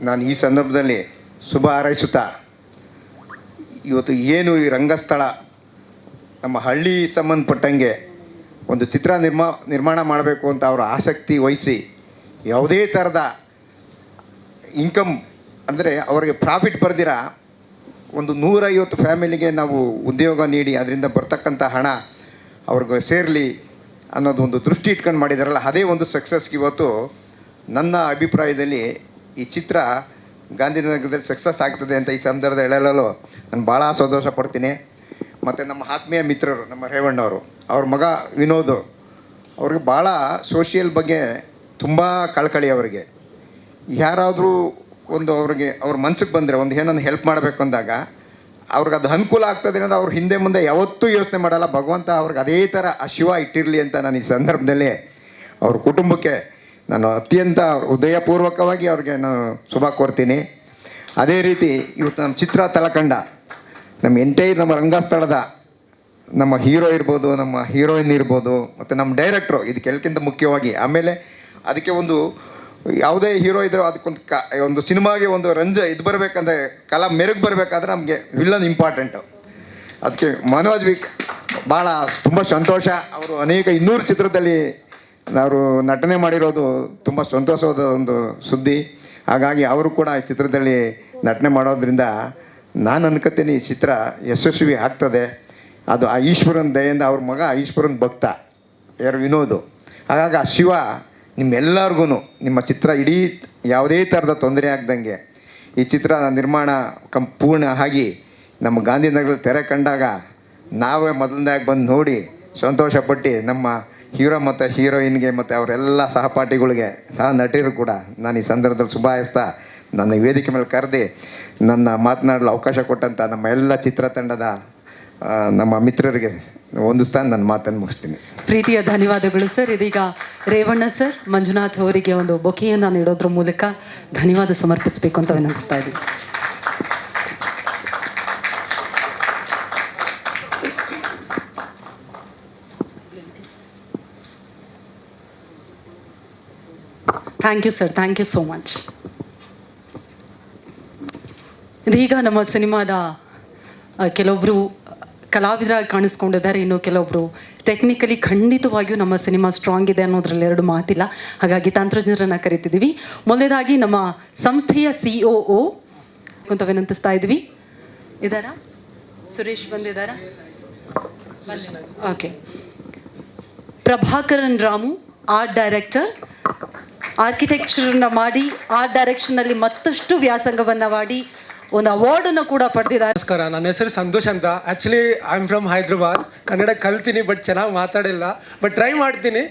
ನಾನು ಈ ಸಂದರ್ಭದಲ್ಲಿ ಶುಭ ಹಾರೈಸುತ್ತಾ, ಇವತ್ತು ಏನು ಈ ರಂಗಸ್ಥಳ ನಮ್ಮ ಹಳ್ಳಿ ಸಂಬಂಧಪಟ್ಟಂಗೆ ಒಂದು ಚಿತ್ರ ನಿರ್ಮಾಣ ಮಾಡಬೇಕು ಅಂತ ಅವರ ಆಸಕ್ತಿ ವಹಿಸಿ ಯಾವುದೇ ಥರದ ಇನ್ಕಮ್ ಅಂದರೆ ಅವರಿಗೆ ಪ್ರಾಫಿಟ್ ಬರ್ದಿರ ಒಂದು 150 ಫ್ಯಾಮಿಲಿಗೆ ನಾವು ಉದ್ಯೋಗ ನೀಡಿ ಅದರಿಂದ ಬರ್ತಕ್ಕಂಥ ಹಣ ಅವ್ರಿಗೆ ಸೇರಲಿ ಅನ್ನೋದು ಒಂದು ದೃಷ್ಟಿ ಇಟ್ಕೊಂಡು ಮಾಡಿದಾರಲ್ಲ, ಅದೇ ಒಂದು ಸಕ್ಸಸ್ಗೆ ಇವತ್ತು ನನ್ನ ಅಭಿಪ್ರಾಯದಲ್ಲಿ ಈ ಚಿತ್ರ ಗಾಂಧಿನಗರದಲ್ಲಿ ಸಕ್ಸಸ್ ಆಗ್ತದೆ ಅಂತ ಈ ಸಂದರ್ಭದಲ್ಲಿ ಹೇಳಲು ನಾನು ಭಾಳ ಸಂತೋಷ ಪಡ್ತೀನಿ. ಮತ್ತು ನಮ್ಮ ಆತ್ಮೀಯ ಮಿತ್ರರು ನಮ್ಮ ರೇವಣ್ಣವರು, ಅವ್ರ ಮಗ ವಿನೋದ್, ಅವ್ರಿಗೆ ಭಾಳ ಸೋಷಿಯಲ್ ಬಗ್ಗೆ ತುಂಬ ಕಳಕಳಿ. ಅವರಿಗೆ ಯಾರಾದರೂ ಒಂದು ಅವ್ರ ಮನ್ಸಿಗೆ ಬಂದರೆ ಒಂದು ಏನನ್ನು ಹೆಲ್ಪ್ ಮಾಡಬೇಕು ಅಂದಾಗ ಅವ್ರಿಗೆ ಅದು ಅನುಕೂಲ ಆಗ್ತದೆ ಅಂದರೆ ಅವ್ರು ಹಿಂದೆ ಮುಂದೆ ಯಾವತ್ತೂ ಯೋಚನೆ ಮಾಡಲ್ಲ. ಭಗವಂತ ಅವ್ರಿಗೆ ಅದೇ ಥರ ಆ ಶಿವ ಇಟ್ಟಿರಲಿ ಅಂತ ನಾನು ಈ ಸಂದರ್ಭದಲ್ಲಿ ಅವ್ರ ಕುಟುಂಬಕ್ಕೆ ನಾನು ಅತ್ಯಂತ ಹೃದಯಪೂರ್ವಕವಾಗಿ ಅವ್ರಿಗೆ ನಾನು ಶುಭ ಕೋರ್ತೀನಿ. ಅದೇ ರೀತಿ ಇವತ್ತು ನಮ್ಮ ಚಿತ್ರ ತಲಕಂಡ ನಮ್ಮ ನಮ್ಮ ರಂಗಸ್ಥಳದ ನಮ್ಮ ಹೀರೋ ಇರ್ಬೋದು, ನಮ್ಮ ಹೀರೋಯಿನ್ ಇರ್ಬೋದು, ಮತ್ತು ನಮ್ಮ ಡೈರೆಕ್ಟ್ರು, ಇದಕ್ಕೆಲ್ಲಕ್ಕಿಂತ ಮುಖ್ಯವಾಗಿ ಆಮೇಲೆ ಅದಕ್ಕೆ ಒಂದು ಯಾವುದೇ ಹೀರೋ ಇದ್ದರೂ ಅದಕ್ಕೊಂದು ಒಂದು ಸಿನಿಮಾಗೆ ಒಂದು ಇದು ಬರಬೇಕಂದ್ರೆ ಕಲಾ ಮೆರುಗು ಬರಬೇಕಾದ್ರೆ ನಮಗೆ ವಿಲ್ಲನ್ ಇಂಪಾರ್ಟೆಂಟು. ಅದಕ್ಕೆ ಮನೋಜ್ ಭಾಳ ತುಂಬ ಸಂತೋಷ. ಅವರು ಅನೇಕ 200 ಚಿತ್ರದಲ್ಲಿ ನಾವು ನಟನೆ ಮಾಡಿರೋದು ತುಂಬ ಸಂತೋಷವಾದ ಒಂದು ಸುದ್ದಿ. ಹಾಗಾಗಿ ಅವರು ಕೂಡ ಈ ಚಿತ್ರದಲ್ಲಿ ನಟನೆ ಮಾಡೋದ್ರಿಂದ ನಾನು ಅನ್ಕೋತೀನಿ ಈ ಚಿತ್ರ ಯಶಸ್ವಿ ಆಗ್ತದೆ. ಅದು ಆ ಈಶ್ವರನ ದಯೆಯಿಂದ ಅವ್ರ ಮಗ ಈಶ್ವರನ ಭಕ್ತ ಯಾರು ವಿನೋದು. ಹಾಗಾಗಿ ಆ ಶಿವ ನಿಮ್ಮೆಲ್ಲರಿಗೂ ನಿಮ್ಮ ಚಿತ್ರ ಇಡೀ ಯಾವುದೇ ಥರದ ತೊಂದರೆ ಆಗ್ದಂಗೆ ಈ ಚಿತ್ರ ನಿರ್ಮಾಣ ಪೂರ್ಣ ಆಗಿ ನಮ್ಮ ಗಾಂಧಿನಗರದಲ್ಲಿ ತೆರೆ ಕಂಡಾಗ ನಾವೇ ಮೊದಲನೇದಾಗಿ ಬಂದು ನೋಡಿ ಸಂತೋಷಪಟ್ಟು ನಮ್ಮ ಹೀರೋ ಮತ್ತು ಹೀರೋಯಿನ್ಗೆ ಮತ್ತು ಅವರೆಲ್ಲ ಸಹಪಾಠಿಗಳಿಗೆ ಸಹ ನಟರು ಕೂಡ ನಾನು ಈ ಸಂದರ್ಭದಲ್ಲಿ ಶುಭಾಯಿಸ್ತಾ ನನ್ನ ವೇದಿಕೆ ಮೇಲೆ ಕರೆದು ನನ್ನ ಮಾತನಾಡಲು ಅವಕಾಶ ಕೊಟ್ಟಂಥ ನಮ್ಮ ಎಲ್ಲ ಚಿತ್ರತಂಡದ ನಮ್ಮ ಮಿತ್ರರಿಗೆ ಹೊಂದಿಸ್ತಾ ನನ್ನ ಮಾತನ್ನು ಮುಗಿಸ್ತೀನಿ. ಪ್ರೀತಿಯ ಧನ್ಯವಾದಗಳು ಸರ್. ಇದೀಗ ರೇವಣ್ಣ ಸರ್ ಮಂಜುನಾಥ್ ಅವರಿಗೆ ಒಂದು ಬೊಕೆಯನ್ನು ನೀಡೋದ್ರ ಮೂಲಕ ಧನ್ಯವಾದ ಸಮರ್ಪಿಸಬೇಕು ಅಂತ ವಿನಂತಿಸ್ತಾ ಇದ್ದೀವಿ. Thank you sir, thank you so much. ಇದೀಗ ನಮ್ಮ ಸಿನಿಮಾದ ಕೆಲವೊಬ್ಬರು ಕಲಾವಿದರಾಗಿ ಕಾಣಿಸ್ಕೊಂಡಿದ್ದಾರೆ, ಇನ್ನು ಕೆಲವೊಬ್ಬರು ಟೆಕ್ನಿಕಲಿ ಖಂಡಿತವಾಗಿಯೂ ನಮ್ಮ ಸಿನಿಮಾ ಸ್ಟ್ರಾಂಗ್ ಇದೆ ಅನ್ನೋದ್ರಲ್ಲಿ ಎರಡು ಮಾತಿಲ್ಲ. ಹಾಗಾಗಿ ತಂತ್ರಜ್ಞರನ್ನು ಕರಿತಿದ್ದೀವಿ. ಮೊದಲನೇದಾಗಿ ನಮ್ಮ ಸಂಸ್ಥೆಯ COO ಅಂತ ವಿನಂತಿಸ್ತಾ ಇದ್ವಿ. ಇದ್ದಾರಾ? ಸುರೇಶ್ ಬಂದಿದ್ದಾರಾ? Okay. Prabhakaran Ramu, art director, ಆರ್ಕಿಟೆಕ್ಚರನ್ನು ಮಾಡಿ ಆರ್ಟ್ ಡೈರೆಕ್ಷನ್ನಲ್ಲಿ ಮತ್ತಷ್ಟು ವ್ಯಾಸಂಗವನ್ನು ಮಾಡಿ ಒಂದು ಅವಾರ್ಡನ್ನು ಕೂಡ ಪಡೆದಿದ್ದಾರೆ. ನಮಸ್ಕಾರ, ನನ್ನ ಹೆಸರು ಸಂತೋಷ್ ಅಂತ. Actually I am from Hyderabad. Kannada ಕಲ್ತೀನಿ ಬಟ್ ಚೆನ್ನಾಗಿ ಮಾತಾಡಿಲ್ಲ, ಬಟ್ ಟ್ರೈ ಮಾಡ್ತೀನಿ.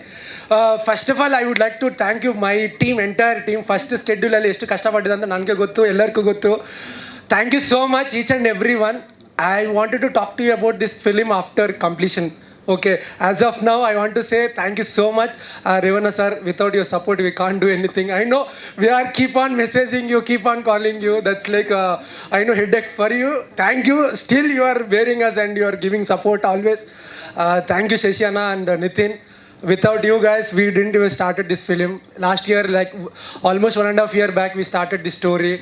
First of all I would like to thank you my team, entire team. First ಸ್ಕೆಡ್ಯೂಲಲ್ಲಿ ಎಷ್ಟು ಕಷ್ಟಪಟ್ಟಿದೆ ಅಂತ ನನಗೆ ಗೊತ್ತು, ಎಲ್ಲರಿಗೂ ಗೊತ್ತು. Thank you so much each and every one. I wanted to talk to you about this film after completion. Okay, as of now, I want to say thank you so much, Revanna sir. Without your support, we can't do anything. I know we are keep on messaging you, keep on calling you. That's like I know headache for you. Thank you. Still, you are bearing us and you are giving support always. Thank you, Sheshiana and Nitin. Without you guys, we didn't even started this film. Last year, like almost 1.5 years back, we started this story.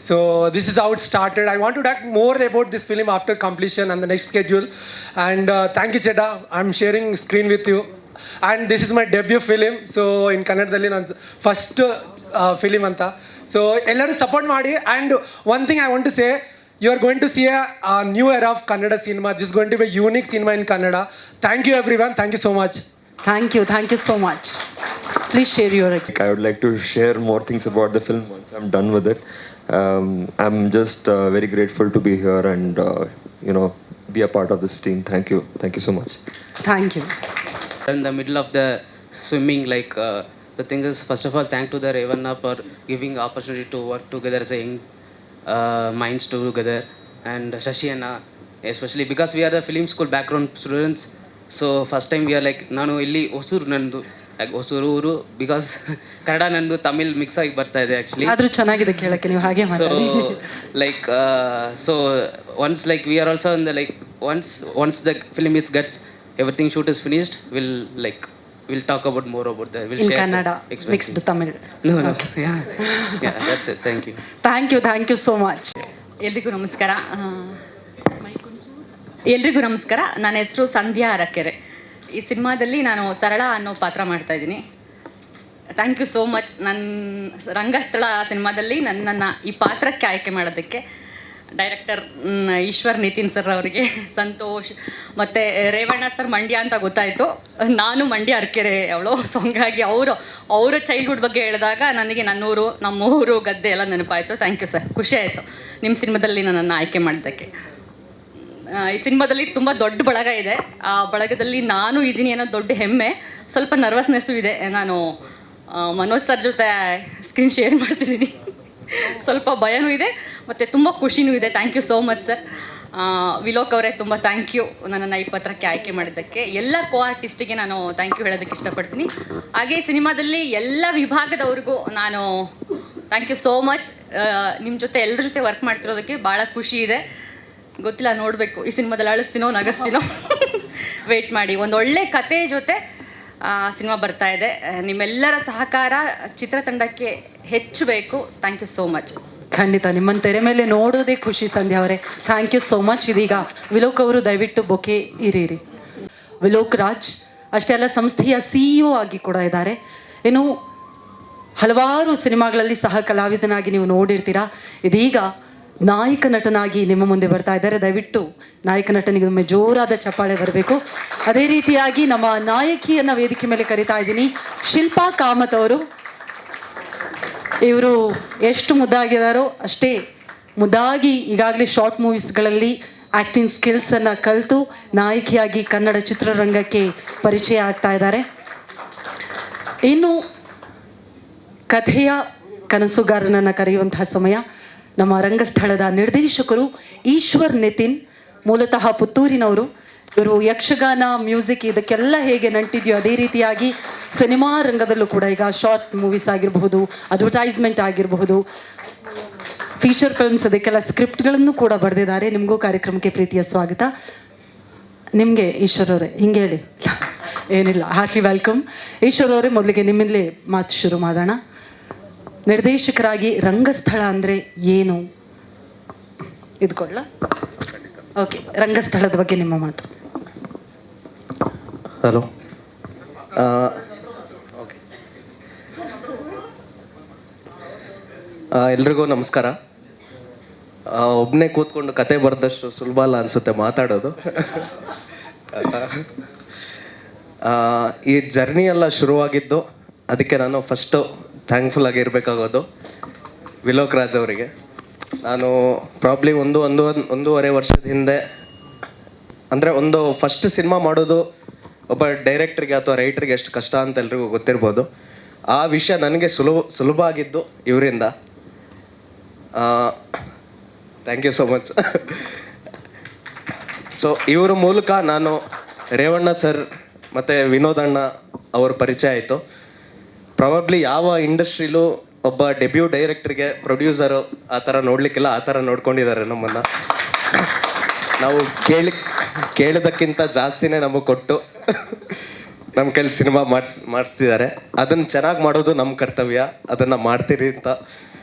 So this is how it started. I want to talk more about this film after completion and the next schedule. And thank you, Cheda. I'm sharing screen with you. And this is my debut film. So in Kannadalli, ನನ್ನ first film anta. So ellaru support ಮಾಡಿ. And one thing I want to say, you are going to see a new era of Kannada cinema. This is going to be a unique cinema in Kannada. Thank you, everyone. Thank you so much. Thank you so much. Please share your experience. I would like to share more things about the film once I'm done with it. I'm just very grateful to be here and be a part of this team. Thank you so much. Thank you. In the middle of the swimming, like the thing is, first of all, thank to the Revanna for giving opportunity to work together as a young minds together, and Shashi Anna especially, because we are the film school background students. So first time we are like, ನಾನು ಇಲ್ಲಿ ಹೊಸೂರು, ನಂದು ಲೈಕ್ ಹೊಸೂರು ಊರು, ಬಿಕಾಸ್ ಕನ್ನಡ ನಂದು ತಮಿಳ್ ಮಿಕ್ಸ್ ಆಗಿ ಬರ್ತಾ ಇದೆ ಆ್ಯಕ್ಚುಲಿ. ಆದರೂ ಚೆನ್ನಾಗಿದೆ ಕೇಳಕ್ಕೆ, ನೀವು ಹಾಗೆ ಮಾತಾಡಿ. Like so once like we are also in the like once the film is gets everything shoot is finished, we'll talk about more about that. We'll in share Kannada, mixed Tamil. No. Okay. Yeah, that's it. Thank you. Thank you so much. ಎಲ್ರಿಗೂ ನಮಸ್ಕಾರ. ನನ್ನ ಹೆಸರು ಸಂಧ್ಯಾ ಅರಕೆರೆ. ಈ ಸಿನಿಮಾದಲ್ಲಿ ನಾನು ಸರಳ ಅನ್ನೋ ಪಾತ್ರ ಮಾಡ್ತಾ ಇದ್ದೀನಿ. Thank you so much. ನನ್ನ ರಂಗಸ್ಥಳ ಸಿನಿಮಾದಲ್ಲಿ ನನ್ನನ್ನು ಈ ಪಾತ್ರಕ್ಕೆ ಆಯ್ಕೆ ಮಾಡೋದಕ್ಕೆ ಡೈರೆಕ್ಟರ್ ಈಶ್ವರ್ ನಿತಿನ್ ಸರ್ ಅವರಿಗೆ, ಸಂತೋಷ್ ಮತ್ತು ರೇವಣ್ಣ ಸರ್ ಮಂಡ್ಯ ಅಂತ ಗೊತ್ತಾಯಿತು. ನಾನು ಮಂಡ್ಯ ಅರಕೆರೆ ಅವಳು. ಸೊ ಹಂಗಾಗಿ ಅವರ ಚೈಲ್ಡ್ಹುಡ್ ಬಗ್ಗೆ ಹೇಳಿದಾಗ ನನಗೆ ನನ್ನೂರು, ನಮ್ಮೂರು, ಗದ್ದೆ ಎಲ್ಲ ನೆನಪಾಯಿತು. ಥ್ಯಾಂಕ್ ಯು ಸರ್, ಖುಷಿ ಆಯಿತು ನಿಮ್ಮ ಸಿನಿಮಾದಲ್ಲಿ ನನ್ನನ್ನು ಆಯ್ಕೆ ಮಾಡಿದ್ದಕ್ಕೆ. ಈ ಸಿನಿಮಾದಲ್ಲಿ ತುಂಬ ದೊಡ್ಡ ಬಳಗ ಇದೆ. ಆ ಬಳಗದಲ್ಲಿ ನಾನು ಇದ್ದೀನಿ ಅನ್ನೋ ದೊಡ್ಡ ಹೆಮ್ಮೆ. ಸ್ವಲ್ಪ ನರ್ವಸ್ನೆಸ್ಸು ಇದೆ. ನಾನು ಮನೋಜ್ ಸರ್ ಜೊತೆ ಸ್ಕ್ರೀನ್ ಶೇರ್ ಮಾಡ್ತಿದ್ದೀನಿ. ಸ್ವಲ್ಪ ಭಯನೂ ಇದೆ ಮತ್ತು ತುಂಬ ಖುಷಿನೂ ಇದೆ. Thank you so much sir. Vilok ಅವರೇ ತುಂಬ ಥ್ಯಾಂಕ್ ಯು ನನ್ನನ್ನು ಈ ಪತ್ರಕ್ಕೆ ಆಯ್ಕೆ ಮಾಡಿದ್ದಕ್ಕೆ. ಎಲ್ಲ ಆರ್ಟಿಸ್ಟಿಗೆ ನಾನು ಥ್ಯಾಂಕ್ ಯು ಹೇಳೋದಕ್ಕೆ ಇಷ್ಟಪಡ್ತೀನಿ. ಹಾಗೆ ಸಿನಿಮಾದಲ್ಲಿ ಎಲ್ಲ ವಿಭಾಗದವ್ರಿಗೂ ನಾನು ಥ್ಯಾಂಕ್ ಯು ಸೋ ಮಚ್. ನಿಮ್ಮ ಜೊತೆ ಎಲ್ಲರ ಜೊತೆ ವರ್ಕ್ ಮಾಡ್ತಿರೋದಕ್ಕೆ ಭಾಳ ಖುಷಿ ಇದೆ. ಗೊತ್ತಿಲ್ಲ, ನೋಡಬೇಕು ಈ ಸಿನಿಮಾದಲ್ಲಿ ಅಳಿಸ್ತೀನೋ ನಗಸ್ತೀನೋ, ವೆಯ್ಟ್ ಮಾಡಿ. ಒಂದು ಒಳ್ಳೆ ಕತೆ ಜೊತೆ ಸಿನಿಮಾ ಬರ್ತಾ ಇದೆ. ನಿಮ್ಮೆಲ್ಲರ ಸಹಕಾರ ಚಿತ್ರತಂಡಕ್ಕೆ ಹೆಚ್ಚು ಬೇಕು. Thank you so much. ಖಂಡಿತ ನಿಮ್ಮನ್ನು ತೆರೆ ಮೇಲೆ ನೋಡೋದೇ ಖುಷಿ ಸಂಧ್ಯಾ ಅವರೇ. Thank you so much. ಇದೀಗ ವಿಲೋಕ್ ಅವರು ದಯವಿಟ್ಟು ಬೊಕೆ ಇರೀರಿ. ವಿಲೋಕ್ ರಾಜ್ ಅಷ್ಟೇ ಅಲ್ಲ ಸಂಸ್ಥೆಯ CEO ಆಗಿ ಕೂಡ ಇದ್ದಾರೆ. ಇನ್ನು ಹಲವಾರು ಸಿನಿಮಾಗಳಲ್ಲಿ ಸಹ ಕಲಾವಿದನಾಗಿ ನೀವು ನೋಡಿರ್ತೀರಾ. ಇದೀಗ ನಾಯಕ ನಟನಾಗಿ ನಿಮ್ಮ ಮುಂದೆ ಬರ್ತಾ ಇದ್ದಾರೆ. ದಯವಿಟ್ಟು ನಾಯಕ ನಟನಿಗೆ ಒಮ್ಮೆ ಜೋರಾದ ಚಪ್ಪಾಳೆ ಬರಬೇಕು. ಅದೇ ರೀತಿಯಾಗಿ ನಮ್ಮ ನಾಯಕಿಯನ್ನ ವೇದಿಕೆ ಮೇಲೆ ಕರಿತಾ ಇದ್ದೀನಿ, ಶಿಲ್ಪಾ ಕಾಮತ್ ಅವರು. ಇವರು ಎಷ್ಟು ಮುದ್ದಾಗಿದ್ದಾರೋ ಅಷ್ಟೇ ಮುದ್ದಾಗಿ ಈಗಾಗಲೇ ಶಾರ್ಟ್ ಮೂವೀಸ್ಗಳಲ್ಲಿ ಆ್ಯಕ್ಟಿಂಗ್ ಸ್ಕಿಲ್ಸನ್ನು ಕಲಿತು ನಾಯಕಿಯಾಗಿ ಕನ್ನಡ ಚಿತ್ರರಂಗಕ್ಕೆ ಪರಿಚಯ ಆಗ್ತಾ ಇದ್ದಾರೆ. ಇನ್ನು ಕಥೆಯ ಕನಸುಗಾರನನ್ನು ಕರೆಯುವಂತಹ ಸಮಯ. ನಮ್ಮ ರಂಗಸ್ಥಳದ ನಿರ್ದೇಶಕರು ಈಶ್ವರ್ ನಿತಿನ್, ಮೂಲತಃ ಪುತ್ತೂರಿನವರು. ಇವರು ಯಕ್ಷಗಾನ, ಮ್ಯೂಸಿಕ್ ಇದಕ್ಕೆಲ್ಲ ಹೇಗೆ ನಂಟಿದೆಯೋ ಅದೇ ರೀತಿಯಾಗಿ ಸಿನಿಮಾ ರಂಗದಲ್ಲೂ ಕೂಡ ಈಗ ಶಾರ್ಟ್ ಮೂವೀಸ್ ಆಗಿರಬಹುದು, ಅಡ್ವರ್ಟೈಸ್ಮೆಂಟ್ ಆಗಿರಬಹುದು, ಫೀಚರ್ ಫಿಲ್ಮ್ಸ್, ಅದಕ್ಕೆಲ್ಲ ಸ್ಕ್ರಿಪ್ಟ್ಗಳನ್ನು ಕೂಡ ಬರೆದಿದ್ದಾರೆ. ನಿಮಗೂ ಕಾರ್ಯಕ್ರಮಕ್ಕೆ ಪ್ರೀತಿಯ ಸ್ವಾಗತ. ನಿಮಗೆ ಈಶ್ವರ್ ಅವರೇ ಹಿಂಗೆ ಹೇಳಿ ಏನಿಲ್ಲ, ಹಾರ್ಟ್ಲಿ ವೆಲ್ಕಮ್. ಈಶ್ವರ್ ಅವರೇ, ಮೊದಲಿಗೆ ನಿಮ್ಮಿಂದಲೇ ಮಾತು ಶುರು ಮಾಡೋಣ. ನಿರ್ದೇಶಕರಾಗಿ ರಂಗಸ್ಥಳ ಅಂದರೆ ಏನು ಇದು ಕೊಡ್ಲ? ಓಕೆ, ರಂಗಸ್ಥಳದ ಬಗ್ಗೆ ನಿಮ್ಮ ಮಾತು. ಹಲೋ, ಓಕೆ, ಎಲ್ರಿಗೂ ನಮಸ್ಕಾರ. ಒಬ್ಬನೇ ಕೂತ್ಕೊಂಡು ಕತೆ ಬರೆದಷ್ಟು ಸುಲಭ ಅಲ್ಲ ಅನಿಸುತ್ತೆ ಮಾತಾಡೋದು. ಈ ಜರ್ನಿ ಎಲ್ಲ ಶುರುವಾಗಿದ್ದು, ಅದಕ್ಕೆ ನಾನು ಫಸ್ಟು ಥ್ಯಾಂಕ್ಫುಲ್ ಆಗಿರಬೇಕಾಗೋದು ವಿಲೋಕ್ ರಾಜ್ ಅವರಿಗೆ. ನಾನು ಪ್ರಾಬ್ಲಿ ಒಂದೂವರೆ ವರ್ಷದ ಹಿಂದೆ, ಅಂದರೆ ಒಂದು ಫಸ್ಟ್ ಸಿನಿಮಾ ಮಾಡೋದು ಒಬ್ಬ ಡೈರೆಕ್ಟ್ರಿಗೆ ಅಥವಾ ರೈಟ್ರಿಗೆ ಎಷ್ಟು ಕಷ್ಟ ಅಂತ ಎಲ್ರಿಗೂ ಗೊತ್ತಿರ್ಬೋದು. ಆ ವಿಷಯ ನನಗೆ ಸುಲಭ ಆಗಿದ್ದು ಇವರಿಂದ. Thank you so much. So ಇವ್ರ ಮೂಲಕ ನಾನು ರೇವಣ್ಣ ಸರ್ ಮತ್ತು ವಿನೋದಣ್ಣ ಅವ್ರ ಪರಿಚಯ ಆಯಿತು. ಪ್ರಾಬಬ್ಲಿ ಯಾವ ಇಂಡಸ್ಟ್ರಿಲೂ ಒಬ್ಬ ಡೆಬ್ಯೂ ಡೈರೆಕ್ಟ್ರಿಗೆ ಪ್ರೊಡ್ಯೂಸರು ಆ ಥರ ನೋಡಲಿಕ್ಕಿಲ್ಲ, ಆ ಥರ ನೋಡ್ಕೊಂಡಿದ್ದಾರೆ ನಮ್ಮನ್ನು. ನಾವು ಕೇಳಿದಕ್ಕಿಂತ ಜಾಸ್ತಿನೇ ನಮಗೆ ಕೊಟ್ಟು ನಮ್ಮ ಕೈಲಿ ಸಿನಿಮಾ ಮಾಡಿಸ್ತಿದ್ದಾರೆ. ಅದನ್ನು ಚೆನ್ನಾಗಿ ಮಾಡೋದು ನಮ್ಮ ಕರ್ತವ್ಯ, ಅದನ್ನು ಮಾಡ್ತೀರಿ ಅಂತ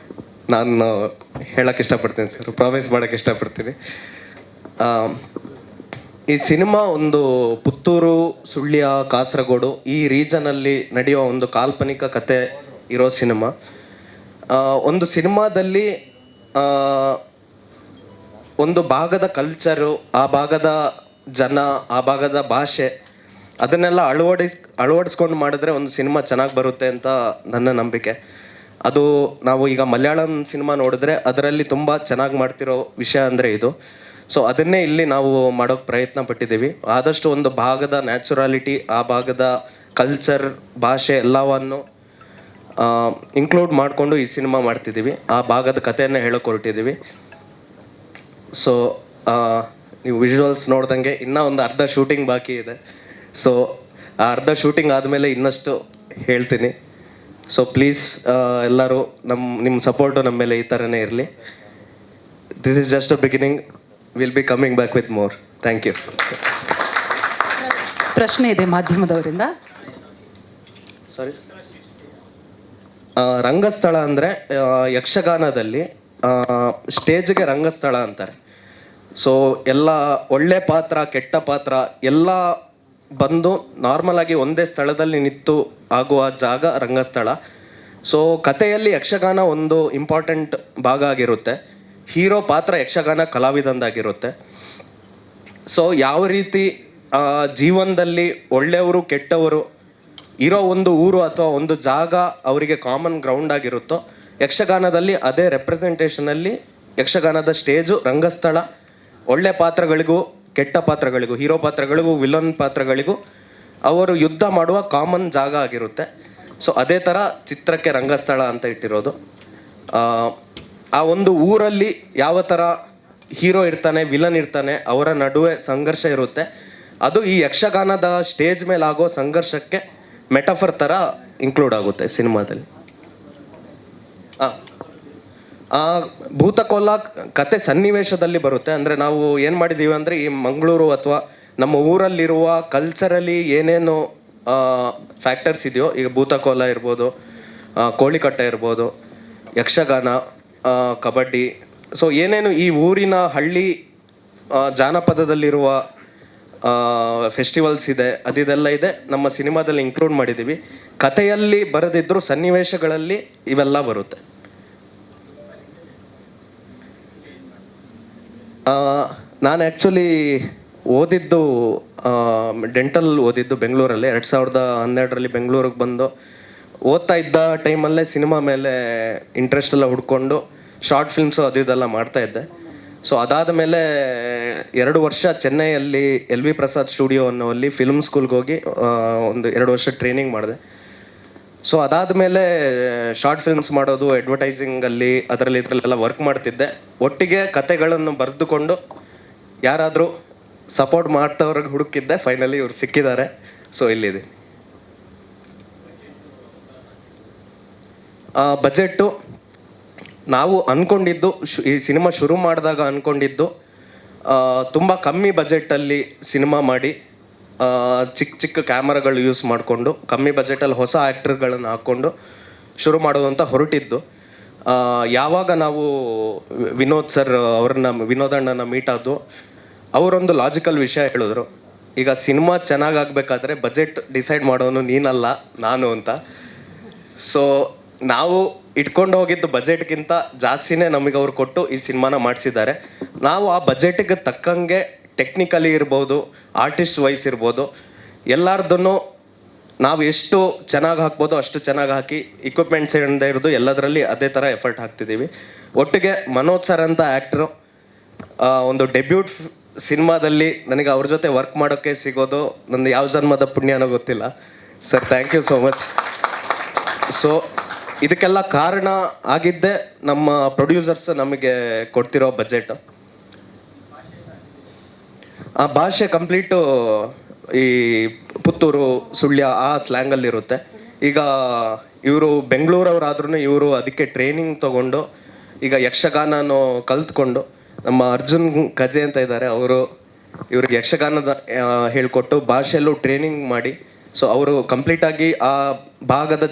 ನಾನು ಹೇಳೋಕ್ಕೆ ಇಷ್ಟಪಡ್ತೀನಿ ಸರ್, ಪ್ರಾಮಿಸ್ ಮಾಡೋಕ್ಕೆ ಇಷ್ಟಪಡ್ತೀನಿ. ಈ ಸಿನಿಮಾ ಒಂದು ಪುತ್ತೂರು, ಸುಳ್ಯ, ಕಾಸರಗೋಡು ಈ ರೀಜನಲ್ಲಿ ನಡೆಯುವ ಒಂದು ಕಾಲ್ಪನಿಕ ಕತೆ ಇರೋ ಸಿನಿಮಾ. ಒಂದು ಸಿನಿಮಾದಲ್ಲಿ ಒಂದು ಭಾಗದ ಕಲ್ಚರು, ಆ ಭಾಗದ ಜನ, ಆ ಭಾಗದ ಭಾಷೆ, ಅದನ್ನೆಲ್ಲ ಅಳವಡಿಸ್ಕೊಂಡು ಮಾಡಿದ್ರೆ ಒಂದು ಸಿನಿಮಾ ಚೆನ್ನಾಗಿ ಬರುತ್ತೆ ಅಂತ ನನ್ನ ನಂಬಿಕೆ. ಅದು ನಾವು ಈಗ ಮಲಯಾಳಂ ಸಿನಿಮಾ ನೋಡಿದ್ರೆ ಅದರಲ್ಲಿ ತುಂಬ ಚೆನ್ನಾಗಿ ಮಾಡ್ತಿರೋ ವಿಷಯ ಅಂದರೆ ಇದು. ಸೊ ಅದನ್ನೇ ಇಲ್ಲಿ ನಾವು ಮಾಡೋಕ್ಕೆ ಪ್ರಯತ್ನ ಪಟ್ಟಿದ್ದೀವಿ. ಆದಷ್ಟು ಒಂದು ಭಾಗದ ನ್ಯಾಚುರಾಲಿಟಿ, ಆ ಭಾಗದ ಕಲ್ಚರ್, ಭಾಷೆ ಎಲ್ಲವನ್ನು ಇನ್ಕ್ಲೂಡ್ ಮಾಡಿಕೊಂಡು ಈ ಸಿನಿಮಾ ಮಾಡ್ತಿದ್ದೀವಿ. ಆ ಭಾಗದ ಕಥೆಯನ್ನು ಹೇಳೋಕೆ ಹೊರಟಿದ್ದೀವಿ. ಸೊ ನೀವು ವಿಜುವಲ್ಸ್ ನೋಡ್ದಂಗೆ ಇನ್ನೂ ಒಂದು ಅರ್ಧ ಶೂಟಿಂಗ್ ಬಾಕಿ ಇದೆ. ಸೊ ಆ ಅರ್ಧ ಶೂಟಿಂಗ್ ಆದಮೇಲೆ ಇನ್ನಷ್ಟು ಹೇಳ್ತೀನಿ. ಸೊ ಪ್ಲೀಸ್ ಎಲ್ಲರೂ ನಿಮ್ಮ ಸಪೋರ್ಟು ನಮ್ಮ ಮೇಲೆ ಈ ಥರನೇ ಇರಲಿ. This is just a beginning, will be coming back with more. Thank you. ಪ್ರಶ್ನೆ ಇದೆ ಮಾಧ್ಯಮದವರಿಂದ. ಸಾರಿ, ರಂಗಸ್ಥಳ ಅಂದರೆ ಯಕ್ಷಗಾನದಲ್ಲಿ ಸ್ಟೇಜ್ಗೆ ರಂಗಸ್ಥಳ ಅಂತಾರೆ. ಸೊ ಎಲ್ಲ ಒಳ್ಳೆ ಪಾತ್ರ, ಕೆಟ್ಟ ಪಾತ್ರ ಎಲ್ಲ ಬಂದು ನಾರ್ಮಲ್ ಆಗಿ ಒಂದೇ ಸ್ಥಳದಲ್ಲಿ ನಿಂತು ಆಗುವ ಜಾಗ ರಂಗಸ್ಥಳ. ಸೊ ಕಥೆಯಲ್ಲಿ ಯಕ್ಷಗಾನ ಒಂದು ಇಂಪಾರ್ಟೆಂಟ್ ಭಾಗ ಆಗಿರುತ್ತೆ. ಹೀರೋ ಪಾತ್ರ ಯಕ್ಷಗಾನ ಕಲಾವಿದಂದಾಗಿರುತ್ತೆ. ಸೊ ಯಾವ ರೀತಿ ಜೀವನದಲ್ಲಿ ಒಳ್ಳೆಯವರು ಕೆಟ್ಟವರು ಇರೋ ಒಂದು ಊರು ಅಥವಾ ಒಂದು ಜಾಗ ಅವರಿಗೆ ಕಾಮನ್ ಗ್ರೌಂಡ್ ಆಗಿರುತ್ತೋ, ಯಕ್ಷಗಾನದಲ್ಲಿ ಅದೇ ರೆಪ್ರೆಸೆಂಟೇಷನಲ್ಲಿ ಯಕ್ಷಗಾನದ ಸ್ಟೇಜು ರಂಗಸ್ಥಳ ಒಳ್ಳೆ ಪಾತ್ರಗಳಿಗೂ ಕೆಟ್ಟ ಪಾತ್ರಗಳಿಗೂ, ಹೀರೋ ಪಾತ್ರಗಳಿಗೂ ವಿಲನ್ ಪಾತ್ರಗಳಿಗೂ ಅವರು ಯುದ್ಧ ಮಾಡುವ ಕಾಮನ್ ಜಾಗ ಆಗಿರುತ್ತೆ. ಸೊ ಅದೇ ಥರ ಚಿತ್ರಕ್ಕೆ ರಂಗಸ್ಥಳ ಅಂತ ಇಟ್ಟಿರೋದು. ಆ ಒಂದು ಊರಲ್ಲಿ ಯಾವ ಥರ ಹೀರೋ ಇರ್ತಾನೆ, ವಿಲನ್ ಇರ್ತಾನೆ, ಅವರ ನಡುವೆ ಸಂಘರ್ಷ ಇರುತ್ತೆ. ಅದು ಈ ಯಕ್ಷಗಾನದ ಸ್ಟೇಜ್ ಮೇಲೆ ಆಗೋ ಸಂಘರ್ಷಕ್ಕೆ ಮೆಟಫರ್ ಥರ ಇನ್ಕ್ಲೂಡ್ ಆಗುತ್ತೆ ಸಿನಿಮಾದಲ್ಲಿ. ಭೂತಕೋಲ ಕತೆ ಸನ್ನಿವೇಶದಲ್ಲಿ ಬರುತ್ತೆ. ಅಂದರೆ ನಾವು ಏನು ಮಾಡಿದ್ದೀವಿ ಅಂದರೆ, ಈ ಮಂಗಳೂರು ಅಥವಾ ನಮ್ಮ ಊರಲ್ಲಿರುವ ಕಲ್ಚರಲಿ ಏನೇನು ಫ್ಯಾಕ್ಟರ್ಸ್ ಇದೆಯೋ, ಈಗ ಭೂತಕೋಲ ಇರ್ಬೋದು, ಕೋಳಿಕಟ್ಟೆ ಇರ್ಬೋದು, ಯಕ್ಷಗಾನ, ಕಬಡ್ಡಿ, ಸೊ ಏನೇನು ಈ ಊರಿನ ಹಳ್ಳಿ ಜಾನಪದದಲ್ಲಿರುವ ಫೆಸ್ಟಿವಲ್ಸ್ ಇದೆ, ಅದಿದೆಲ್ಲ ಇದೆ, ನಮ್ಮ ಸಿನಿಮಾದಲ್ಲಿ ಇನ್ಕ್ಲೂಡ್ ಮಾಡಿದ್ದೀವಿ. ಕಥೆಯಲ್ಲಿ ಬರೆದಿದ್ದರೂ ಸನ್ನಿವೇಶಗಳಲ್ಲಿ ಇವೆಲ್ಲ ಬರುತ್ತೆ. ನಾನು ಆ್ಯಕ್ಚುಲಿ ಓದಿದ್ದು ಡೆಂಟಲ್ ಓದಿದ್ದು ಬೆಂಗಳೂರಲ್ಲಿ. 2012 ಬೆಂಗಳೂರಿಗೆ ಬಂದು ಓದ್ತಾ ಇದ್ದ ಟೈಮಲ್ಲೇ ಸಿನಿಮಾ ಮೇಲೆ ಇಂಟ್ರೆಸ್ಟ್ ಎಲ್ಲ ಹುಡ್ಕೊಂಡು ಶಾರ್ಟ್ ಫಿಲ್ಮ್ಸು ಅದು ಇದೆಲ್ಲ ಮಾಡ್ತಾಯಿದ್ದೆ. ಸೊ ಅದಾದ ಮೇಲೆ 2 ವರ್ಷ ಚೆನ್ನೈಯಲ್ಲಿ LV ಪ್ರಸಾದ್ ಸ್ಟುಡಿಯೋ ಅನ್ನೋಲ್ಲಿ ಫಿಲ್ಮ್ ಸ್ಕೂಲ್ಗೆ ಹೋಗಿ ಒಂದು 2 ವರ್ಷ ಟ್ರೈನಿಂಗ್ ಮಾಡಿದೆ. ಸೊ ಅದಾದಮೇಲೆ ಶಾರ್ಟ್ ಫಿಲ್ಮ್ಸ್ ಮಾಡೋದು, ಅಡ್ವರ್ಟೈಸಿಂಗಲ್ಲಿ ಇದರಲ್ಲೆಲ್ಲ ವರ್ಕ್ ಮಾಡ್ತಿದ್ದೆ. ಒಟ್ಟಿಗೆ ಕತೆಗಳನ್ನು ಬರೆದುಕೊಂಡು ಯಾರಾದರೂ ಸಪೋರ್ಟ್ ಮಾಡ್ತವ್ರಿಗೆ ಹುಡುಕಿದ್ದೆ. ಫೈನಲಿ ಇವ್ರು ಸಿಕ್ಕಿದ್ದಾರೆ. ಸೊ ಇಲ್ಲಿದೆ. ಬಜೆಟ್ಟು ನಾವು ಅಂದ್ಕೊಂಡಿದ್ದು, ಈ ಸಿನಿಮಾ ಶುರು ಮಾಡಿದಾಗ ಅಂದ್ಕೊಂಡಿದ್ದು ತುಂಬ ಕಮ್ಮಿ ಬಜೆಟಲ್ಲಿ ಸಿನಿಮಾ ಮಾಡಿ, ಚಿಕ್ಕ ಚಿಕ್ಕ ಕ್ಯಾಮರಾಗಳು ಯೂಸ್ ಮಾಡಿಕೊಂಡು ಕಮ್ಮಿ ಬಜೆಟಲ್ಲಿ ಹೊಸ ಆ್ಯಕ್ಟರ್ಗಳನ್ನು ಹಾಕ್ಕೊಂಡು ಶುರು ಮಾಡೋದು ಅಂತ ಹೊರಟಿದ್ದು. ಯಾವಾಗ ನಾವು ವಿನೋದ್ ಸರ್ ವಿನೋದಣ್ಣನ ಮೀಟ್ ಆದ್ದು, ಅವರೊಂದು ಲಾಜಿಕಲ್ ವಿಷಯ ಹೇಳಿದ್ರು, ಈಗ ಸಿನಿಮಾ ಚೆನ್ನಾಗಾಗಬೇಕಾದ್ರೆ ಬಜೆಟ್ ಡಿಸೈಡ್ ಮಾಡೋನು ನೀನಲ್ಲ ನಾನು ಅಂತ. ಸೊ ನಾವು ಇಟ್ಕೊಂಡು ಹೋಗಿದ್ದು ಬಜೆಟ್ಗಿಂತ ಜಾಸ್ತಿನೇ ನಮಗೆ ಅವ್ರು ಕೊಟ್ಟು ಈ ಸಿನಿಮಾನ ಮಾಡಿಸಿದ್ದಾರೆ. ನಾವು ಆ ಬಜೆಟಿಗೆ ತಕ್ಕಂಗೆ ಟೆಕ್ನಿಕಲಿ ಇರ್ಬೋದು, ಆರ್ಟಿಸ್ಟ್ ವೈಸ್ ಇರ್ಬೋದು, ಎಲ್ಲರದನ್ನು ನಾವು ಎಷ್ಟು ಚೆನ್ನಾಗಿ ಹಾಕ್ಬೋದು ಅಷ್ಟು ಚೆನ್ನಾಗಿ ಹಾಕಿ, ಇಕ್ವಿಪ್ಮೆಂಟ್ಸ್ ಇಂದ ಹಿಡಿದು ಎಲ್ಲದರಲ್ಲಿ ಅದೇ ಥರ ಎಫರ್ಟ್ ಹಾಕ್ತಿದ್ದೀವಿ. ಒಟ್ಟಿಗೆ ಮನೋಜ್ ಸರ್ ಅಂತ ಆ್ಯಕ್ಟ್ರು ಒಂದು ಡೆಬ್ಯೂಟ್ ಸಿನಿಮಾದಲ್ಲಿ ನನಗೆ ಅವ್ರ ಜೊತೆ ವರ್ಕ್ ಮಾಡೋಕ್ಕೆ ಸಿಗೋದು ನಂದು ಯಾವ ಜನ್ಮದ ಪುಣ್ಯನೋ ಗೊತ್ತಿಲ್ಲ. Sir thank you so much. So ಇದಕ್ಕೆಲ್ಲ ಕಾರಣ ಆಗಿದ್ದೇ ನಮ್ಮ ಪ್ರೊಡ್ಯೂಸರ್ಸ್ ನಮಗೆ ಕೊಡ್ತಿರೋ ಬಜೆಟ್. ಆ ಭಾಷೆ ಕಂಪ್ಲೀಟು ಈ ಪುತ್ತೂರು ಸುಳ್ಯ ಆ ಸ್ಲ್ಯಾಂಗಲ್ಲಿರುತ್ತೆ. ಈಗ ಇವರು ಬೆಂಗಳೂರವರಾದ್ರೂ ಇವರು ಅದಕ್ಕೆ ಟ್ರೈನಿಂಗ್ ತೊಗೊಂಡು ಈಗ ಯಕ್ಷಗಾನನೂ ಕಲ್ತ್ಕೊಂಡು, ನಮ್ಮ ಅರ್ಜುನ್ ಕಜೆ ಅಂತ ಇದ್ದಾರೆ, ಅವರು ಇವ್ರಿಗೆ ಯಕ್ಷಗಾನದ ಹೇಳಿಕೊಟ್ಟು ಭಾಷೆಯಲ್ಲೂ ಟ್ರೈನಿಂಗ್ ಮಾಡಿ, ಸೊ ಅವರು ಕಂಪ್ಲೀಟಾಗಿ ಆ ಭಾಗದ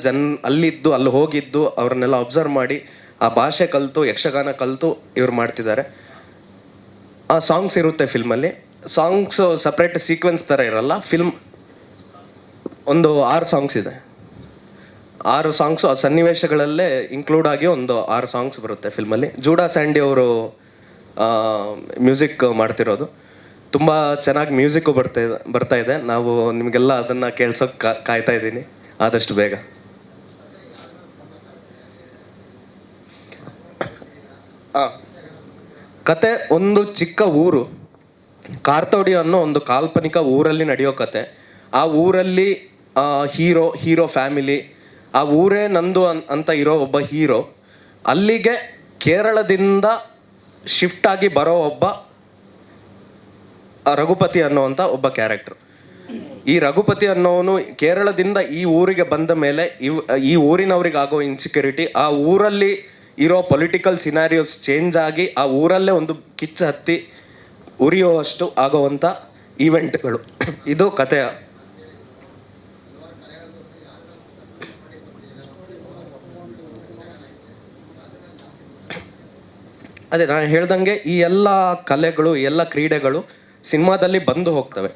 ಅಲ್ಲಿದ್ದು ಅಲ್ಲಿ ಹೋಗಿದ್ದು ಅವ್ರನ್ನೆಲ್ಲ ಅಬ್ಸರ್ವ್ ಮಾಡಿ ಆ ಭಾಷೆ ಕಲಿತು ಯಕ್ಷಗಾನ ಕಲಿತು ಇವ್ರು ಮಾಡ್ತಿದ್ದಾರೆ. ಆ ಸಾಂಗ್ಸ್ ಇರುತ್ತೆ ಫಿಲ್ಮಲ್ಲಿ. ಸಾಂಗ್ಸು ಸಪ್ರೇಟ್ ಸೀಕ್ವೆನ್ಸ್ ಥರ ಇರಲ್ಲ. ಫಿಲ್ಮ್ ಒಂದು 6 ಸಾಂಗ್ಸ್ ಇದೆ. 6 ಸಾಂಗ್ಸು ಆ ಸನ್ನಿವೇಶಗಳಲ್ಲೇ ಇನ್ಕ್ಲೂಡ್ ಆಗಿ ಒಂದು 6 ಸಾಂಗ್ಸ್ ಬರುತ್ತೆ ಫಿಲ್ಮಲ್ಲಿ. ಜೂಡಾ ಸ್ಯಾಂಡಿ ಅವರು ಮ್ಯೂಸಿಕ್ ಮಾಡ್ತಿರೋದು. ತುಂಬ ಚೆನ್ನಾಗಿ ಮ್ಯೂಸಿಕ್ಕು ಬರ್ತಾ ಇದೆ. ನಾವು ನಿಮಗೆಲ್ಲ ಅದನ್ನು ಕೇಳ್ಸೋಕೆ ಕಾಯ್ತಾ ಇದ್ದೀನಿ ಆದಷ್ಟು ಬೇಗ. ಕತೆ ಒಂದು ಚಿಕ್ಕ ಊರು, ಕಾರ್ತೋಡಿ ಅನ್ನೋ ಒಂದು ಕಾಲ್ಪನಿಕ ಊರಲ್ಲಿ ನಡೆಯೋ ಕತೆ. ಆ ಊರಲ್ಲಿ ಹೀರೋ ಫ್ಯಾಮಿಲಿ, ಆ ಊರೇ ನಂದು ಅಂತ ಇರೋ ಒಬ್ಬ ಹೀರೋ ಅಲ್ಲಿಗೆ ಕೇರಳದಿಂದ ಶಿಫ್ಟ್ ಆಗಿ ಬರೋ ಒಬ್ಬ ರಘುಪತಿ ಅನ್ನೋವಂಥ ಒಬ್ಬ ಕ್ಯಾರೆಕ್ಟರ್. ಈ ರಘುಪತಿ ಅನ್ನೋನು ಕೇರಳದಿಂದ ಈ ಊರಿಗೆ ಬಂದ ಮೇಲೆ ಈ ಊರಿನವ್ರಿಗೆ ಆಗೋ ಇನ್ಸೆಕ್ಯೂರಿಟಿ, ಆ ಊರಲ್ಲಿ ಇರೋ ಪೊಲಿಟಿಕಲ್ ಸಿನಾರಿಯೋಸ್ ಚೇಂಜ್ ಆಗಿ ಆ ಊರಲ್ಲೇ ಒಂದು ಕಿಚ್ಚು ಹತ್ತಿ ಉರಿಯುವಷ್ಟು ಆಗೋವಂಥ ಈವೆಂಟ್ಗಳು. ಇದು ಕಥೆಯ. ಅದೇ ನಾನು ಹೇಳ್ದಂಗೆ ಈ ಎಲ್ಲ ಕಲೆಗಳು, ಎಲ್ಲ ಕ್ರೀಡೆಗಳು ಸಿನಿಮಾದಲ್ಲಿ ಬಂದು ಹೋಗ್ತವೆ.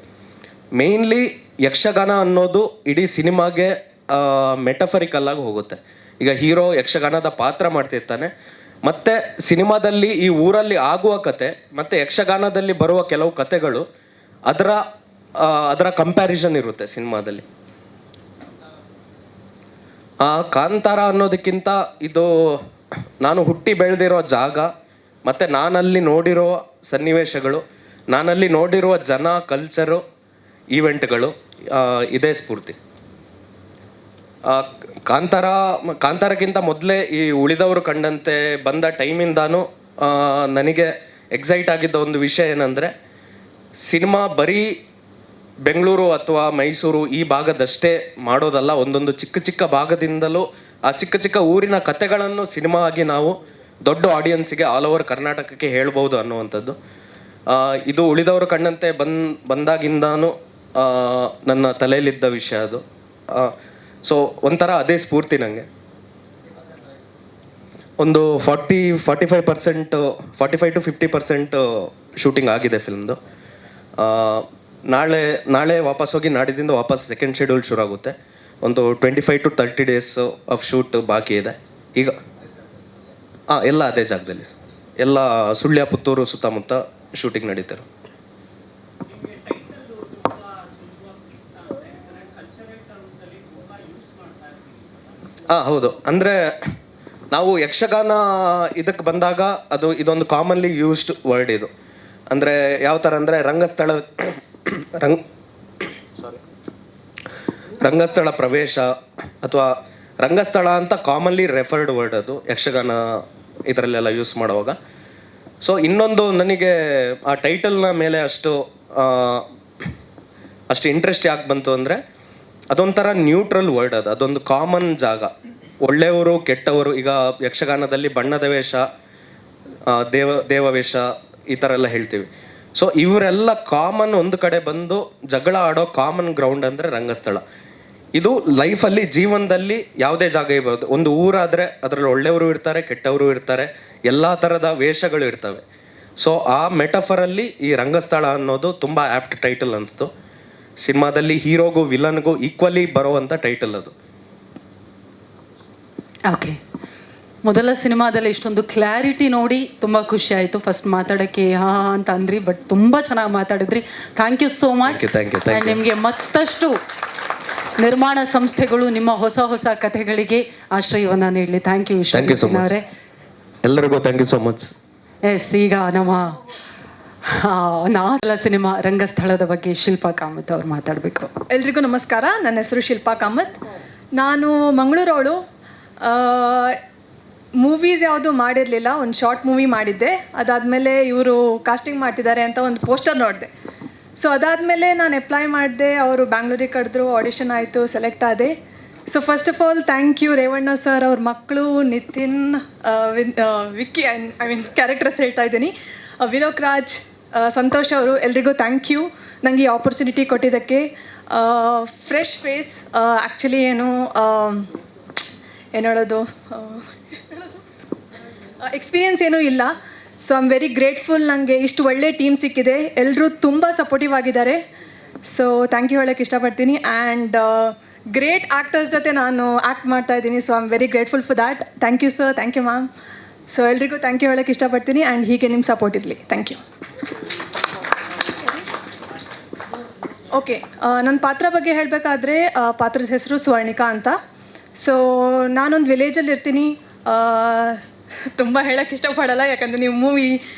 ಮೇಯ್ನ್ಲಿ ಯಕ್ಷಗಾನ ಅನ್ನೋದು ಇಡೀ ಸಿನಿಮಾಗೆ ಮೆಟಫರಿಕಲ್ ಆಗಿ ಹೋಗುತ್ತೆ. ಈಗ ಹೀರೋ ಯಕ್ಷಗಾನದ ಪಾತ್ರ ಮಾಡ್ತಿರ್ತಾನೆ, ಮತ್ತು ಸಿನಿಮಾದಲ್ಲಿ ಈ ಊರಲ್ಲಿ ಆಗುವ ಕತೆ ಮತ್ತು ಯಕ್ಷಗಾನದಲ್ಲಿ ಬರುವ ಕೆಲವು ಕತೆಗಳು ಅದರ ಕಂಪ್ಯಾರಿಸನ್ ಇರುತ್ತೆ ಸಿನಿಮಾದಲ್ಲಿ. ಕಾಂತಾರ ಅನ್ನೋದಕ್ಕಿಂತ ಇದು ನಾನು ಹುಟ್ಟಿ ಬೆಳೆದಿರೋ ಜಾಗ ಮತ್ತು ನಾನಲ್ಲಿ ನೋಡಿರೋ ಸನ್ನಿವೇಶಗಳು, ನಾನಲ್ಲಿ ನೋಡಿರುವ ಜನ, ಕಲ್ಚರು, ಈವೆಂಟ್ಗಳು ಇದೇ ಸ್ಫೂರ್ತಿ. ಕಾಂತಾರಕ್ಕಿಂತ ಮೊದಲೇ ಈ ಉಳಿದವರು ಕಂಡಂತೆ ಬಂದ ಟೈಮಿಂದಾನು ನನಗೆ ಎಕ್ಸೈಟ್ ಆಗಿದ್ದ ಒಂದು ವಿಷಯ ಏನಂದರೆ, ಸಿನಿಮಾ ಬರೀ ಬೆಂಗಳೂರು ಅಥವಾ ಮೈಸೂರು ಈ ಭಾಗದಷ್ಟೇ ಮಾಡೋದಲ್ಲ, ಒಂದೊಂದು ಚಿಕ್ಕ ಚಿಕ್ಕ ಭಾಗದಿಂದಲೂ ಆ ಚಿಕ್ಕ ಚಿಕ್ಕ ಊರಿನ ಕತೆಗಳನ್ನು ಸಿನಿಮಾ ಆಗಿ ನಾವು ದೊಡ್ಡ ಆಡಿಯನ್ಸಿಗೆ ಆಲ್ ಓವರ್ ಕರ್ನಾಟಕಕ್ಕೆ ಹೇಳ್ಬೋದು ಅನ್ನುವಂಥದ್ದು. ಇದು ಉಳಿದವರು ಕಂಡಂತೆ ಬಂದಾಗಿಂದಾನು ನನ್ನ ತಲೆಯಲ್ಲಿದ್ದ ವಿಷಯ ಅದು. ಸೊ ಒಂಥರ ಅದೇ ಸ್ಫೂರ್ತಿ ನನಗೆ. ಒಂದು 45% 45 to 50% ಶೂಟಿಂಗ್ ಆಗಿದೆ ಫಿಲ್ಮ್ದು. ನಾಳೆ ವಾಪಸ್ ಹೋಗಿ ನಾಡಿದಿಂದ ವಾಪಸ್ ಸೆಕೆಂಡ್ ಶೆಡ್ಯೂಲ್ ಶುರು ಆಗುತ್ತೆ. ಒಂದು 25 to 30 ಡೇಸ್ ಆಫ್ ಶೂಟ್ ಬಾಕಿ ಇದೆ ಈಗ. ಎಲ್ಲ ಅದೇ ಜಾಗದಲ್ಲಿ, ಎಲ್ಲ ಸುಳ್ಯ, ಪುತ್ತೂರು ಸುತ್ತಮುತ್ತ ಶೂಟಿಂಗ್ ನಡೀತಾರೆ. ಹೌದು. ಅಂದರೆ ನಾವು ಯಕ್ಷಗಾನ ಇದಕ್ಕೆ ಬಂದಾಗ ಇದೊಂದು ಕಾಮನ್ಲಿ ಯೂಸ್ಡ್ ವರ್ಡ್ ಇದು. ಅಂದರೆ ಯಾವ ಥರ ಅಂದರೆ ರಂಗಸ್ಥಳ ಪ್ರವೇಶ ಅಥವಾ ರಂಗಸ್ಥಳ ಅಂತ ಕಾಮನ್ಲಿ ರೆಫರ್ಡ್ ವರ್ಡ್ ಅದು ಯಕ್ಷಗಾನ ಇದರಲ್ಲೆಲ್ಲ ಯೂಸ್ ಮಾಡುವಾಗ. ಸೊ ಇನ್ನೊಂದು ನನಗೆ ಆ ಟೈಟಲ್ನ ಮೇಲೆ ಅಷ್ಟು ಇಂಟ್ರೆಸ್ಟ್ ಯಾಕೆ ಬಂತು ಅಂದರೆ ಅದೊಂಥರ ನ್ಯೂಟ್ರಲ್ ವರ್ಡ್ ಅದೊಂದು ಕಾಮನ್ ಜಾಗ. ಒಳ್ಳೆಯವರು ಕೆಟ್ಟವರು, ಈಗ ಯಕ್ಷಗಾನದಲ್ಲಿ ಬಣ್ಣದ ವೇಷ, ದೇವವೇಷ ಈ ಥರ ಎಲ್ಲ ಹೇಳ್ತೀವಿ. ಸೊ ಇವರೆಲ್ಲ ಕಾಮನ್ ಒಂದು ಕಡೆ ಬಂದು ಜಗಳ ಆಡೋ ಕಾಮನ್ ಗ್ರೌಂಡ್ ಅಂದರೆ ರಂಗಸ್ಥಳ. ಇದು ಲೈಫಲ್ಲಿ, ಜೀವನದಲ್ಲಿ ಯಾವುದೇ ಜಾಗ ಇರ್ಬೋದು. ಒಂದು ಊರಾದರೆ ಅದರಲ್ಲಿ ಒಳ್ಳೆಯವರು ಇರ್ತಾರೆ, ಕೆಟ್ಟವರು ಇರ್ತಾರೆ, ಎಲ್ಲ ಥರದ ವೇಷಗಳು ಇರ್ತವೆ. ಸೊ ಆ ಮೆಟಫರಲ್ಲಿ ಈ ರಂಗಸ್ಥಳ ಅನ್ನೋದು ತುಂಬ ಆ್ಯಪ್ಟ್ ಟೈಟಲ್ ಅನಿಸ್ತು. ಸಿನಿಮಾದಲ್ಲಿ ಹೀರೋಗೂ ವಿಲನ್ಗೂ ಈಕ್ವಲಿ ಬರೋವಂಥ ಟೈಟಲ್ ಅದು. ಓಕೆ, ಮೊದಲ ಸಿನಿಮಾದಲ್ಲಿ ಇಷ್ಟೊಂದು ಕ್ಲಾರಿಟಿ ನೋಡಿ ತುಂಬ ಖುಷಿ ಆಯಿತು. ಫಸ್ಟ್ ಮಾತಾಡೋಕ್ಕೆ ಅಂತ ಅಂದ್ರಿ, ಬಟ್ ತುಂಬ ಚೆನ್ನಾಗಿ ಮಾತಾಡಿದ್ರಿ. Thank you so much. And ನಿಮಗೆ ಮತ್ತಷ್ಟು ನಿರ್ಮಾಣ ಸಂಸ್ಥೆಗಳು ನಿಮ್ಮ ಹೊಸ ಕಥೆಗಳಿಗೆ ಆಶ್ರಯವನ್ನು ನೀಡಲಿ. ಥ್ಯಾಂಕ್ ಯು ಅವರೇ. ಎಲ್ಲರಿಗೂ thank you so much. Yes, ಈಗ ನಮ್ಮ ನಾಲ ಸಿನಿಮಾ ರಂಗಸ್ಥಳದ ಬಗ್ಗೆ ಶಿಲ್ಪಾ ಕಾಮತ್ ಅವ್ರು ಮಾತಾಡಬೇಕು. ಎಲ್ರಿಗೂ ನಮಸ್ಕಾರ. ನನ್ನ ಹೆಸರು ಶಿಲ್ಪಾ ಕಾಮತ್. ನಾನು ಮಂಗಳೂರವಳು. ಮೂವೀಸ್ ಯಾವುದು ಮಾಡಿರಲಿಲ್ಲ, ಒಂದು ಶಾರ್ಟ್ ಮೂವಿ ಮಾಡಿದ್ದೆ. ಅದಾದಮೇಲೆ ಇವರು ಕಾಸ್ಟಿಂಗ್ ಮಾಡ್ತಿದ್ದಾರೆ ಅಂತ ಒಂದು ಪೋಸ್ಟರ್ ನೋಡಿದೆ. ಸೊ ಅದಾದಮೇಲೆ ನಾನು ಅಪ್ಲೈ ಮಾಡಿದೆ. ಅವರು ಬ್ಯಾಂಗ್ಳೂರಿಗೆ ಕರೆದ್ರು, ಆಡಿಷನ್ ಆಯಿತು, ಸೆಲೆಕ್ಟ್ ಆದೆ. So first of all thank you Revanna sir, ಅವ್ರ ಮಕ್ಕಳು Nitin, Vicky, I mean characters ಹೇಳ್ತಾ ಇದ್ದೀನಿ, ವಿಲೋಕ್ ರಾಜ್, ಸಂತೋಷ್ ಅವರು, ಎಲ್ರಿಗೂ ಥ್ಯಾಂಕ್ ಯು ನನಗೆ ಈ ಆಪರ್ಚುನಿಟಿ ಕೊಟ್ಟಿದ್ದಕ್ಕೆ. ಫ್ರೆಶ್ ಫೇಸ್, ಆ್ಯಕ್ಚುಲಿ ಏನು ಹೇಳೋದು, ಎಕ್ಸ್ಪೀರಿಯನ್ಸ್ ಏನೂ ಇಲ್ಲ. So I am very grateful. ನನಗೆ ಇಷ್ಟು ಒಳ್ಳೆ ಟೀಮ್ ಸಿಕ್ಕಿದೆ, ಎಲ್ಲರೂ ತುಂಬ ಸಪೋರ್ಟಿವ್ ಆಗಿದ್ದಾರೆ. ಸೊ ಥ್ಯಾಂಕ್ ಯು ಹೇಳೋಕ್ಕೆ ಇಷ್ಟಪಡ್ತೀನಿ. ಆ್ಯಂಡ್ ಗ್ರೇಟ್ ಆ್ಯಕ್ಟರ್ಸ್ ಜೊತೆ ನಾನು ಆ್ಯಕ್ಟ್ ಮಾಡ್ತಾ ಇದ್ದೀನಿ. So I am very grateful for that. Thank you sir, thank you ma'am. So ಎಲ್ರಿಗೂ ಥ್ಯಾಂಕ್ ಯು ಹೇಳೋಕ್ಕೆ ಇಷ್ಟಪಡ್ತೀನಿ. ಆ್ಯಂಡ್ ಹೀಗೆ ನಿಮ್ಮ ಸಪೋರ್ಟ್ ಇರಲಿ. Thank you. ಓಕೆ, ನನ್ನ ಪಾತ್ರ ಬಗ್ಗೆ ಹೇಳಬೇಕಾದ್ರೆ ಪಾತ್ರದ ಹೆಸರು ಸ್ವರ್ಣಿಕಾ ಅಂತ. ಸೊ ನಾನೊಂದು ವಿಲೇಜಲ್ಲಿ ಇರ್ತೀನಿ. ತುಂಬ ಹೇಳೋಕ್ಕೆ ಇಷ್ಟಪಡಲ್ಲ, ಯಾಕಂದರೆ ನೀವು ಮೂವಿ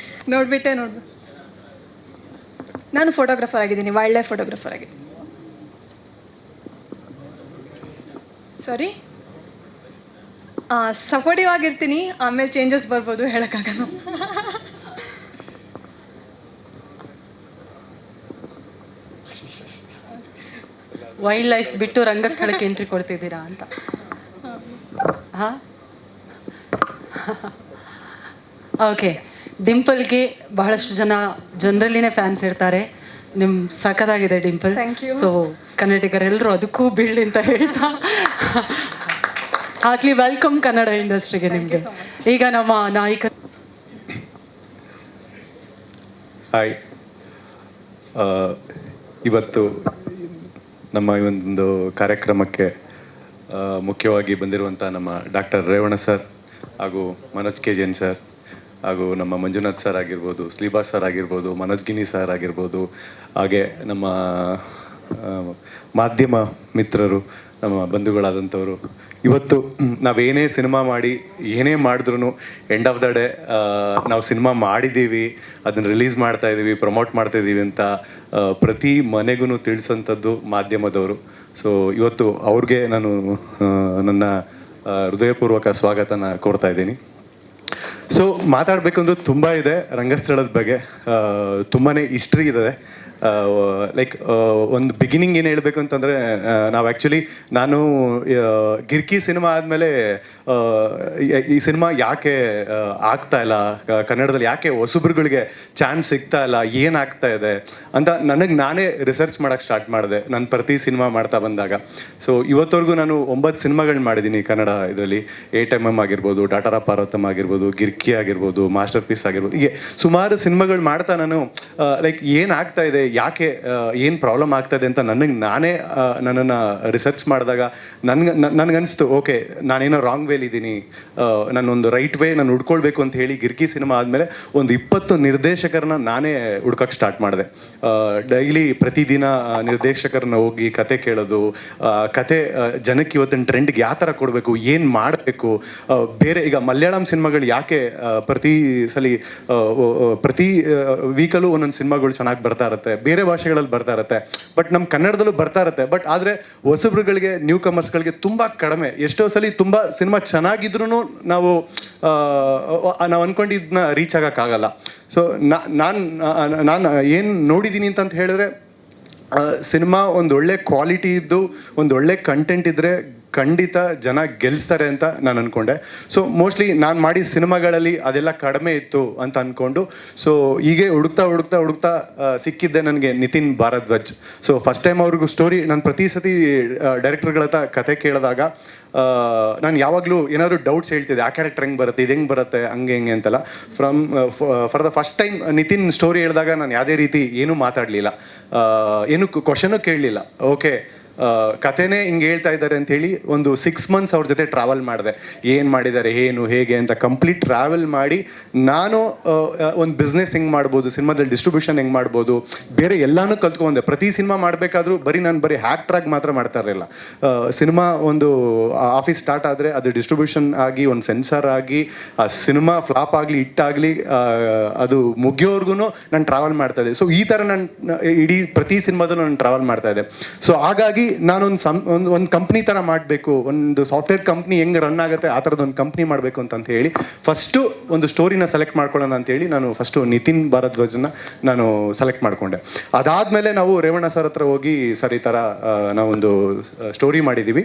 ನೋಡಿಬಿಟ್ಟೆ ನೋಡ್ಬೇಕು. ನಾನು ಫೋಟೋಗ್ರಾಫರ್ ಆಗಿದ್ದೀನಿ, ವೈಲ್ಡ್ ಲೈಫ್ ಫೋಟೋಗ್ರಾಫರ್ ಆಗಿದ್ದೀನಿ. ಸಾರಿ, ಸಪೋರ್ಟಿವ್ ಆಗಿರ್ತೀನಿ, ಆಮೇಲೆ ಚೇಂಜಸ್ ಬರ್ಬೋದು, ಹೇಳೋಕ್ಕಾಗಲ್ಲ. ವೈಲ್ಡ್ ಲೈಫ್ ಬಿಟ್ಟು ರಂಗಸ್ಥಳಕ್ಕೆ ಎಂಟ್ರಿ ಕೊಡ್ತಿದ್ದೀರಾ ಅಂತ. ಹಾಂ, ಓಕೆ. ಡಿಂಪಲ್ಗೆ ಬಹಳಷ್ಟು ಜನರಲ್ಲಿನೇ ಫ್ಯಾನ್ಸ್ ಇರ್ತಾರೆ. ನಿಮ್ಮ ಸಖತ್ತಾಗಿದೆ ಡಿಂಪಲ್. ಸೊ ಕನ್ನಡಿಗರೆಲ್ಲರೂ ಅದಕ್ಕೂ ಬೀಳ್ಳಿ ಅಂತ ಹೇಳ್ತಾ ಹಾಕ್ಲಿ. ವೆಲ್ಕಮ್ ಕನ್ನಡ ಇಂಡಸ್ಟ್ರಿಗೆ ನಿಮಗೆ. ಈಗ ನಮ್ಮ ನಾಯಕ. ಹಾಯ್, ಇವತ್ತು ನಮ್ಮ ಈ ಒಂದು ಕಾರ್ಯಕ್ರಮಕ್ಕೆ ಮುಖ್ಯವಾಗಿ ಬಂದಿರುವಂಥ ನಮ್ಮ ಡಾಕ್ಟರ್ ರೇವಣ್ಣ ಸರ್ ಹಾಗೂ ಮನೋಜ್ ಕೆ ಜೈನ್ ಸರ್ ಹಾಗೂ ನಮ್ಮ ಮಂಜುನಾಥ್ ಸರ್ ಆಗಿರ್ಬೋದು, ಸ್ಲೀಬಾ ಸರ್ ಆಗಿರ್ಬೋದು, ಮನೋಜ್ ಗಿನಿ ಸರ್ ಆಗಿರ್ಬೋದು, ಹಾಗೆ ನಮ್ಮ ಮಾಧ್ಯಮ ಮಿತ್ರರು, ನಮ್ಮ ಬಂಧುಗಳಾದಂಥವರು. ಇವತ್ತು ನಾವೇನೇ ಸಿನಿಮಾ ಮಾಡಿ ಏನೇ ಮಾಡಿದ್ರೂ ಎಂಡ್ ಆಫ್ ದ ಡೇ ನಾವು ಸಿನಿಮಾ ಮಾಡಿದ್ದೀವಿ, ಅದನ್ನು ರಿಲೀಸ್ ಮಾಡ್ತಾ ಇದ್ದೀವಿ, ಪ್ರಮೋಟ್ ಮಾಡ್ತಾ ಇದ್ದೀವಿ ಅಂತ ಪ್ರತಿ ಮನೆಗೂ ತಿಳಿಸೋಂಥದ್ದು ಮಾಧ್ಯಮದವರು. ಸೊ ಇವತ್ತು ಅವ್ರಿಗೆ ನಾನು ನನ್ನ ಹೃದಯಪೂರ್ವಕ ಸ್ವಾಗತನ ಕೋರ್ತಾ ಇದ್ದೀನಿ. ಸೊ ಮಾತಾಡಬೇಕಂದ್ರೂ ತುಂಬ ಇದೆ ರಂಗಸ್ಥಳದ ಬಗ್ಗೆ. ತುಂಬಾ ಹಿಸ್ಟ್ರಿ ಇದೆ. ಲೈಕ್ ಒಂದು ಬಿಗಿನಿಂಗ್ ಏನು ಹೇಳಬೇಕು ಅಂತಂದರೆ, ನಾವು ಆ್ಯಕ್ಚುಲಿ ನಾನು ಗಿರ್ಕಿ ಸಿನಿಮಾ ಆದಮೇಲೆ ಈ ಸಿನಿಮಾ ಯಾಕೆ ಆಗ್ತಾ ಇಲ್ಲ, ಕನ್ನಡದಲ್ಲಿ ಯಾಕೆ ಹೊಸಬ್ರುಗಳಿಗೆ ಚಾನ್ಸ್ ಸಿಗ್ತಾ ಇಲ್ಲ, ಏನಾಗ್ತಾ ಇದೆ ಅಂತ ನಾನೇ ರಿಸರ್ಚ್ ಮಾಡೋಕ್ಕೆ ಸ್ಟಾರ್ಟ್ ಮಾಡಿದೆ ನಾನು ಪ್ರತಿ ಸಿನಿಮಾ ಮಾಡ್ತಾ ಬಂದಾಗ. ಸೊ ಇವತ್ತವರೆಗೂ ನಾನು 9 ಸಿನಿಮಾಗಳು ಮಾಡಿದ್ದೀನಿ ಕನ್ನಡ ಇದರಲ್ಲಿ. 8mm ಆಗಿರ್ಬೋದು, ಟಾಟಾರ ಪಾರ್ವತಮ್ ಆಗಿರ್ಬೋದು, ಗಿರ್ಕಿ ಆಗಿರ್ಬೋದು, ಮಾಸ್ಟರ್ ಪೀಸ್ ಆಗಿರ್ಬೋದು, ಹೀಗೆ ಸುಮಾರು ಸಿನಿಮಾಗಳು ಮಾಡ್ತಾ ನಾನು ಲೈಕ್ ಏನಾಗ್ತಾ ಇದೆ, ಯಾಕೆ ಏನು ಪ್ರಾಬ್ಲಮ್ ಆಗ್ತದೆ ಅಂತ ನಾನೇ ನನ್ನನ್ನು ರಿಸರ್ಚ್ ಮಾಡಿದಾಗ ನನಗನ್ನಿಸ್ತು, ಓಕೆ ನಾನೇನೋ ರಾಂಗ್ ವೇಲಿದ್ದೀನಿ, ನಾನೊಂದು ರೈಟ್ ವೇ ನಾನು ಹುಡ್ಕೊಳ್ಬೇಕು ಅಂತ ಹೇಳಿ ಗಿರ್ಕಿ ಸಿನಿಮಾ ಆದಮೇಲೆ ಒಂದು 20 ನಿರ್ದೇಶಕರನ್ನ ನಾನೇ ಹುಡ್ಕಕ್ಕೆ ಸ್ಟಾರ್ಟ್ ಮಾಡಿದೆ. ಡೈಲಿ ಪ್ರತಿದಿನ ನಿರ್ದೇಶಕರನ್ನ ಹೋಗಿ ಕತೆ ಕೇಳೋದು, ಕತೆ ಜನಕ್ಕೆ ಇವತ್ತಿನ ಟ್ರೆಂಡ್ಗೆ ಯಾವ ಥರ ಕೊಡಬೇಕು, ಏನು ಮಾಡಬೇಕು. ಬೇರೆ ಈಗ ಮಲಯಾಳಂ ಸಿನಿಮಾಗಳು ಯಾಕೆ ಪ್ರತಿ ವೀಕಲ್ಲೂ ಒಂದೊಂದು ಸಿನಿಮಾಗಳು ಚೆನ್ನಾಗಿ ಬರ್ತಾ ಇರುತ್ತೆ, ಬೇರೆ ಭಾಷೆಗಳಲ್ಲಿ ಬರ್ತಾ ಇರುತ್ತೆ, ಬಟ್ ನಮ್ಮ ಕನ್ನಡದಲ್ಲೂ ಬರ್ತಾ ಇರುತ್ತೆ. ಬಟ್ ಆದರೆ ಹೊಸಬ್ರುಗಳಿಗೆ, ನ್ಯೂ ಕಮರ್ಸ್ಗಳಿಗೆ ತುಂಬ ಕಡಿಮೆ. ಎಷ್ಟೋ ಸಲ ತುಂಬ ಸಿನಿಮಾ ಚೆನ್ನಾಗಿದ್ರೂ ನಾವು ಅಂದ್ಕೊಂಡಿದ್ದನ್ನ ರೀಚ್ ಆಗೋಕ್ಕಾಗಲ್ಲ. ಸೊ ನಾನು ಏನು ನೋಡಿದ್ದೀನಿ ಅಂತ ಹೇಳಿದ್ರೆ, ಸಿನಿಮಾ ಒಂದು ಒಳ್ಳೆ ಕ್ವಾಲಿಟಿ ಇದ್ದು ಒಂದು ಒಳ್ಳೆ ಕಂಟೆಂಟ್ ಇದ್ದರೆ ಖಂಡಿತ ಜನ ಗೆಲ್ಲಿಸ್ತಾರೆ ಅಂತ ನಾನು ಅಂದ್ಕೊಂಡೆ. ಸೊ ಮೋಸ್ಟ್ಲಿ ನಾನು ಮಾಡಿದ ಸಿನಿಮಾಗಳಲ್ಲಿ ಅದೆಲ್ಲ ಕಡಿಮೆ ಇತ್ತು ಅಂತ ಅಂದ್ಕೊಂಡು, ಸೊ ಹೀಗೆ ಹುಡುಕ್ತಾ ಸಿಕ್ಕಿದ್ದೆ ನನಗೆ Nitin Bharadwaj. So first time ಅವ್ರಿಗೂ ಸ್ಟೋರಿ ನಾನು ಪ್ರತಿ ಸತಿ ಡೈರೆಕ್ಟರ್ಗಳ ಹತ್ರ ಕತೆ ಕೇಳಿದಾಗ ನಾನು ಯಾವಾಗಲೂ ಏನಾದರೂ ಡೌಟ್ಸ್ ಹೇಳ್ತಿದ್ದೆ, ಆ ಕ್ಯಾರೆಕ್ಟರ್ ಹೆಂಗೆ ಬರುತ್ತೆ, ಇದು ಹೆಂಗೆ ಬರುತ್ತೆ, ಹಂಗೆ ಅಂತೆಲ್ಲ. For the first time Nitin story ಹೇಳಿದಾಗ ನಾನು ಯಾವುದೇ ರೀತಿ ಏನೂ ಮಾತಾಡಲಿಲ್ಲ, ಏನು ಕ್ವಶನೂ ಕೇಳಲಿಲ್ಲ. ಓಕೆ, ಕಥೆನೇ ಹಿಂಗೆ ಹೇಳ್ತಾ ಇದ್ದಾರೆ ಅಂಥೇಳಿ ಒಂದು 6 months ಅವ್ರ ಜೊತೆ ಟ್ರಾವೆಲ್ ಮಾಡಿದೆ. ಏನು ಮಾಡಿದ್ದಾರೆ, ಏನು ಹೇಗೆ ಅಂತ ಕಂಪ್ಲೀಟ್ ಟ್ರಾವೆಲ್ ಮಾಡಿ ನಾನು ಒಂದು ಬಿಸ್ನೆಸ್ ಹೆಂಗೆ ಮಾಡ್ಬೋದು, ಸಿನಿಮಾದಲ್ಲಿ ಡಿಸ್ಟ್ರಿಬ್ಯೂಷನ್ ಹೆಂಗೆ ಮಾಡ್ಬೋದು, ಬೇರೆ ಎಲ್ಲನೂ ಕಲ್ತ್ಕೊಂಡೆ. ಪ್ರತಿ ಸಿನಿಮಾ ಮಾಡಬೇಕಾದ್ರೂ ನಾನು ಬರೀ ಆ್ಯಕ್ಟ್ರಾಗಿ ಮಾತ್ರ ಮಾಡ್ತಾ ಇರಲಿಲ್ಲ. ಸಿನಿಮಾ ಒಂದು ಆಫೀಸ್ ಸ್ಟಾರ್ಟ್ ಆದರೆ ಅದು ಡಿಸ್ಟ್ರಿಬ್ಯೂಷನ್ ಆಗಿ, ಒಂದು ಸೆನ್ಸಾರ್ ಆಗಿ, ಆ ಸಿನಿಮಾ ಫ್ಲಾಪ್ ಆಗಲಿ ಹಿಟ್ಟಾಗಲಿ ಅದು ಮುಗಿಯೋರ್ಗು ನಾನು ಟ್ರಾವೆಲ್ ಮಾಡ್ತಾ ಇದ್ದೆ. ಸೊ ಈ ಥರ ನಾನು ಇಡೀ ಪ್ರತಿ ಸಿನಿಮಾದಲ್ಲೂ ನಾನು ಟ್ರಾವೆಲ್ ಮಾಡ್ತಾ ಇದ್ದೆ. ಸೊ ಹಾಗಾಗಿ ನಾನೊಂದು ಕಂಪ್ನಿ ಥರ ಮಾಡಬೇಕು, ಒಂದು ಸಾಫ್ಟ್ವೇರ್ ಕಂಪ್ನಿ ಹೆಂಗೆ ರನ್ ಆಗುತ್ತೆ ಆ ಥರದ್ದು ಒಂದು ಕಂಪ್ನಿ ಮಾಡಬೇಕು ಅಂತ ಹೇಳಿ ಫಸ್ಟು ಒಂದು ಸ್ಟೋರಿನ ಸೆಲೆಕ್ಟ್ ಮಾಡ್ಕೊಳ್ಳೋಣ ಅಂತೇಳಿ ನಾನು ಫಸ್ಟು ನಿತಿನ್ ಭಾರದ್ವಾಜನ್ನ ನಾನು ಸೆಲೆಕ್ಟ್ ಮಾಡಿಕೊಂಡೆ. ಅದಾದಮೇಲೆ ನಾವು ರೇವಣ್ಣ ಸರ್ ಹತ್ರ ಹೋಗಿ, ಸರ್ ಈ ಥರ ನಾವೊಂದು ಸ್ಟೋರಿ ಮಾಡಿದ್ದೀವಿ,